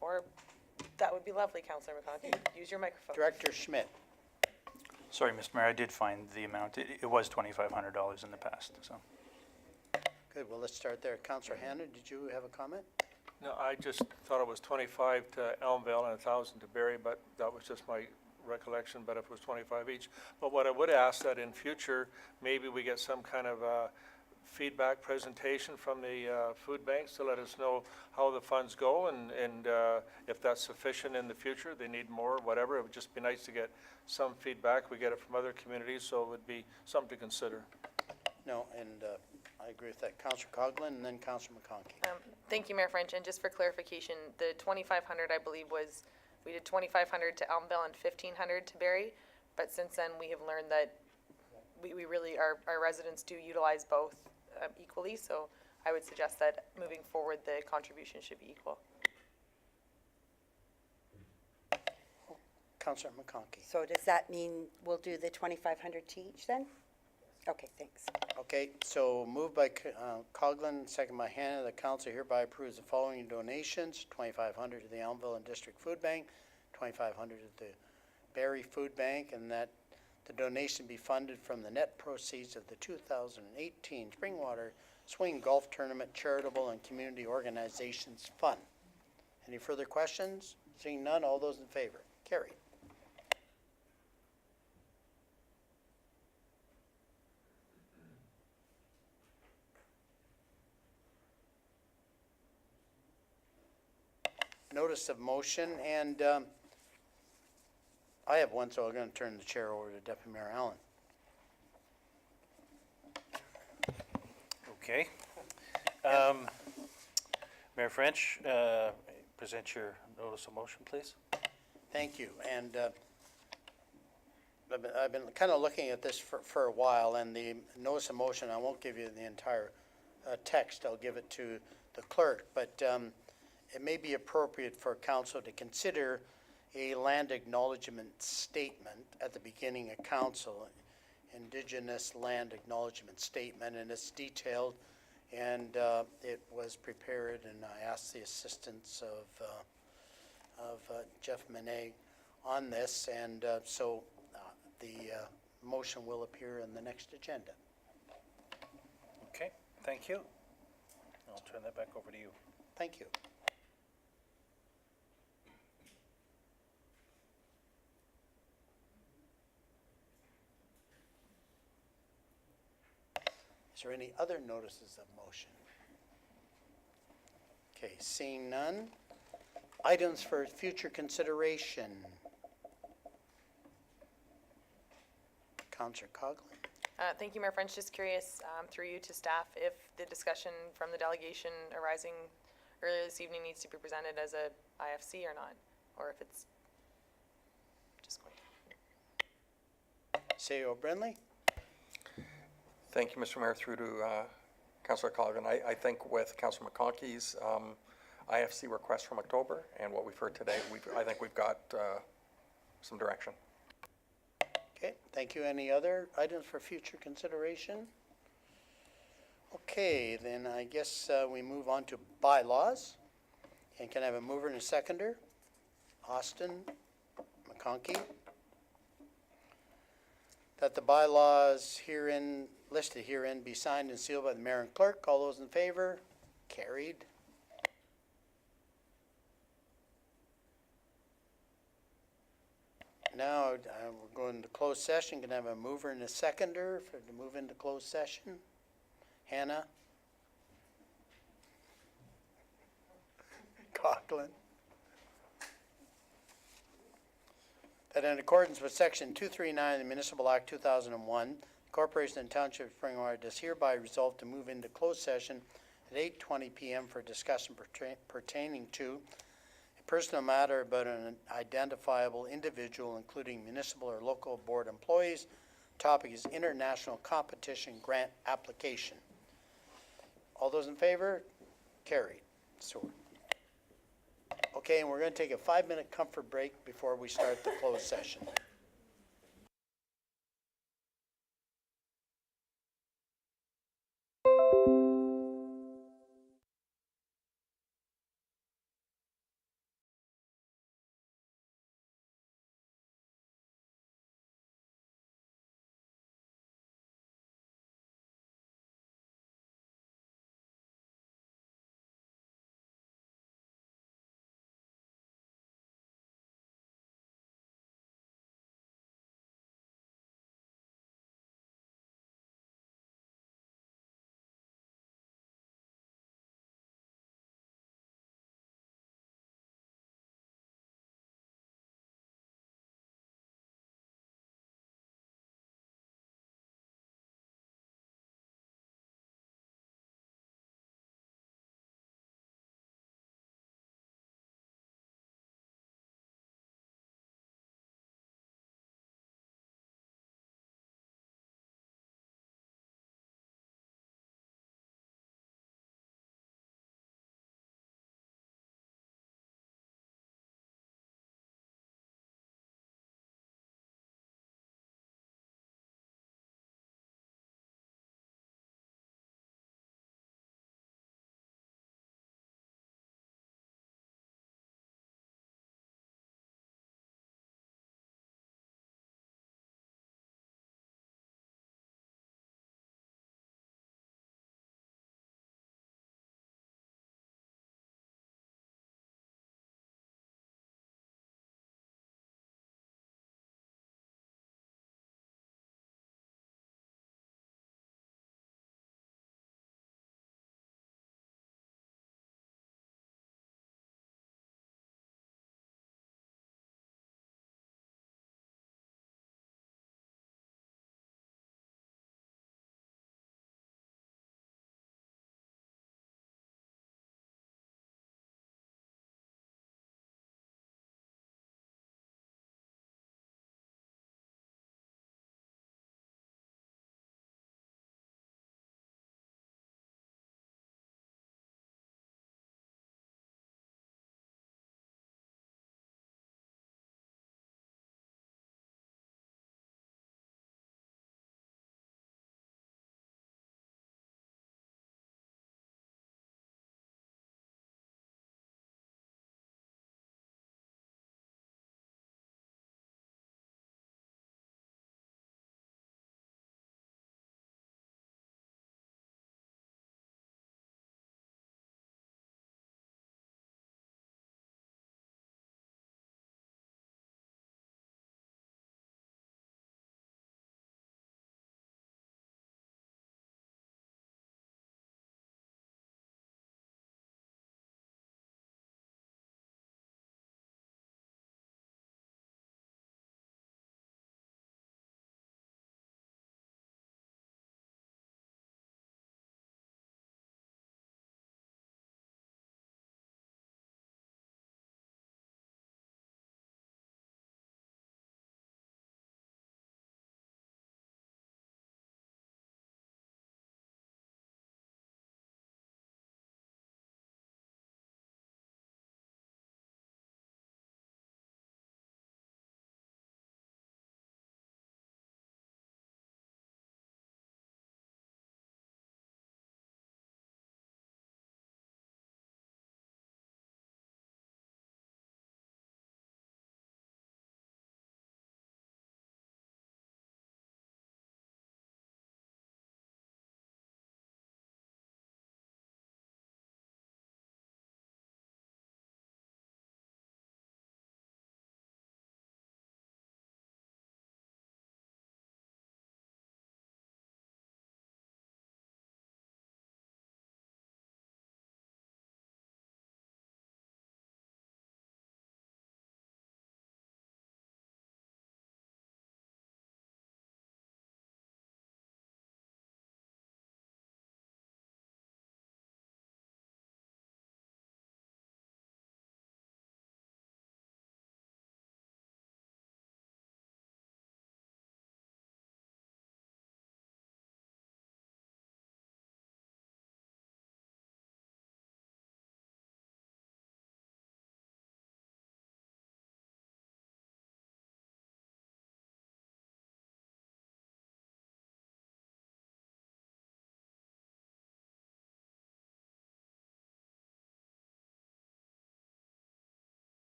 or that would be lovely, Councillor McConaughey. Use your microphone. Director Schmidt. Sorry, Mr. Mayor, I did find the amount. It was $2,500 in the past, so. Good, well, let's start there. Councillor Hanna, did you have a comment? No, I just thought it was 25 to Elmvale and 1,000 to Barrie, but that was just my recollection, but if it was 25 each. But what I would ask that in future, maybe we get some kind of feedback presentation from the food banks to let us know how the funds go and if that's sufficient in the future, they need more, whatever. It would just be nice to get some feedback. We get it from other communities, so it would be something to consider. No, and I agree with that. Councillor Coghlan and then Councillor McConkey. Thank you, Mayor French. And just for clarification, the 2,500, I believe, was, we did 2,500 to Elmvale and 1,500 to Barrie. But since then, we have learned that we really, our residents do utilize both equally. So I would suggest that moving forward, the contribution should be equal. Councillor McConkey. So does that mean we'll do the 2,500 to each then? Okay, thanks. Okay, so moved by Coghlan, second by Hanna. The council hereby approves the following donations: 2,500 to the Elmville and District Food Bank, 2,500 to the Barrie Food Bank, and that the donation be funded from the net proceeds of the 2018 Springwater Swing Golf Tournament Charitable and Community Organizations Fund. Any further questions? Seeing none, all those in favor? Carried. Notice of motion, and I have one, so I'm going to turn the chair over to Deputy Mayor Allen. Okay. Mayor French, present your notice of motion, please. Thank you, and I've been kind of looking at this for a while, and the notice of motion, I won't give you the entire text, I'll give it to the clerk, but it may be appropriate for council to consider a land acknowledgement statement at the beginning of council, Indigenous Land Acknowledgement Statement, and it's detailed, and it was prepared, and I asked the assistance of Jeff Manet on this, and so the motion will appear in the next agenda. Okay, thank you. I'll turn that back over to you. Thank you. Is there any other notices of motion? Okay, seeing none. Items for future consideration. Councillor Coghlan. Thank you, Mayor French. Just curious, through you to staff, if the discussion from the delegation arising earlier this evening needs to be presented as a IFC or not, or if it's just going to. CEO Brindley. Thank you, Mr. Mayor, through to Councillor Colligan. I think with Councillor McConkey's IFC request from October and what we've heard today, I think we've got some direction. Okay, thank you. Any other items for future consideration? Okay, then I guess we move on to bylaws. And can I have a mover and a seconder? Austin, McConkey. That the bylaws herein, listed herein, be signed and sealed by the mayor and clerk. All those in favor? Carried. Now, we're going to closed session. Can I have a mover and a seconder to move into closed session? Hannah? Coghlan? That in accordance with Section 239 of the Municipal Act 2001, the Corporation and Township of Springwater does hereby resolve to move into closed session at 8:20 p.m. for discussion pertaining to a personal matter about an identifiable individual, including municipal or local board employees. Topic is international competition grant application. All those in favor? Carried. So, okay, and we're going to take a 5-minute comfort break before we start the closed session.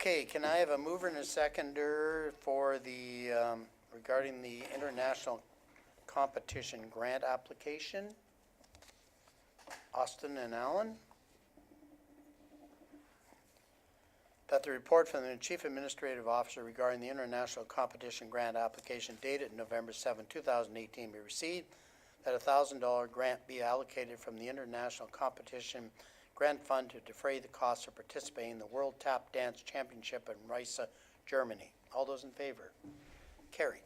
Okay, can I have a mover and a seconder for the, regarding the international competition grant application? Austin and Allen? That the report from the Chief Administrative Officer regarding the international competition grant application dated November 7, 2018 be received, that a $1,000 grant be allocated from the International Competition Grant Fund to defray the costs of participating in the World Tap Dance Championship in Riesa, Germany. All those in favor? Carried.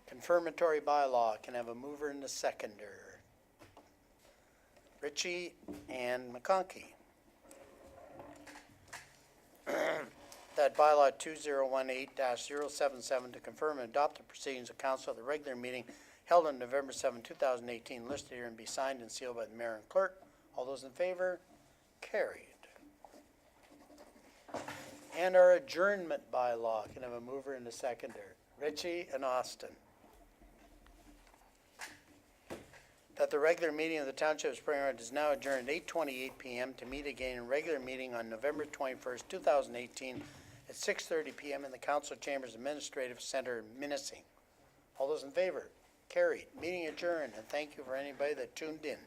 Confirmatory bylaw, can I have a mover and a seconder? Ritchie and McConkey. That bylaw 2018-077 to confirm and adopt the proceedings of council at the regular meeting held on November 7, 2018, listed here and be signed and sealed by the mayor and clerk. All those in favor? Carried. And our adjournment bylaw, can I have a mover and a seconder? Ritchie and Austin. That the regular meeting of the Township of Spring Road is now adjourned at 8:28 p.m. to meet again in regular meeting on November 21st, 2018 at 6:30 p.m. in the Council Chambers Administrative Center, Minising. All those in favor? Carried. Meeting adjourned, and thank you for anybody that tuned in.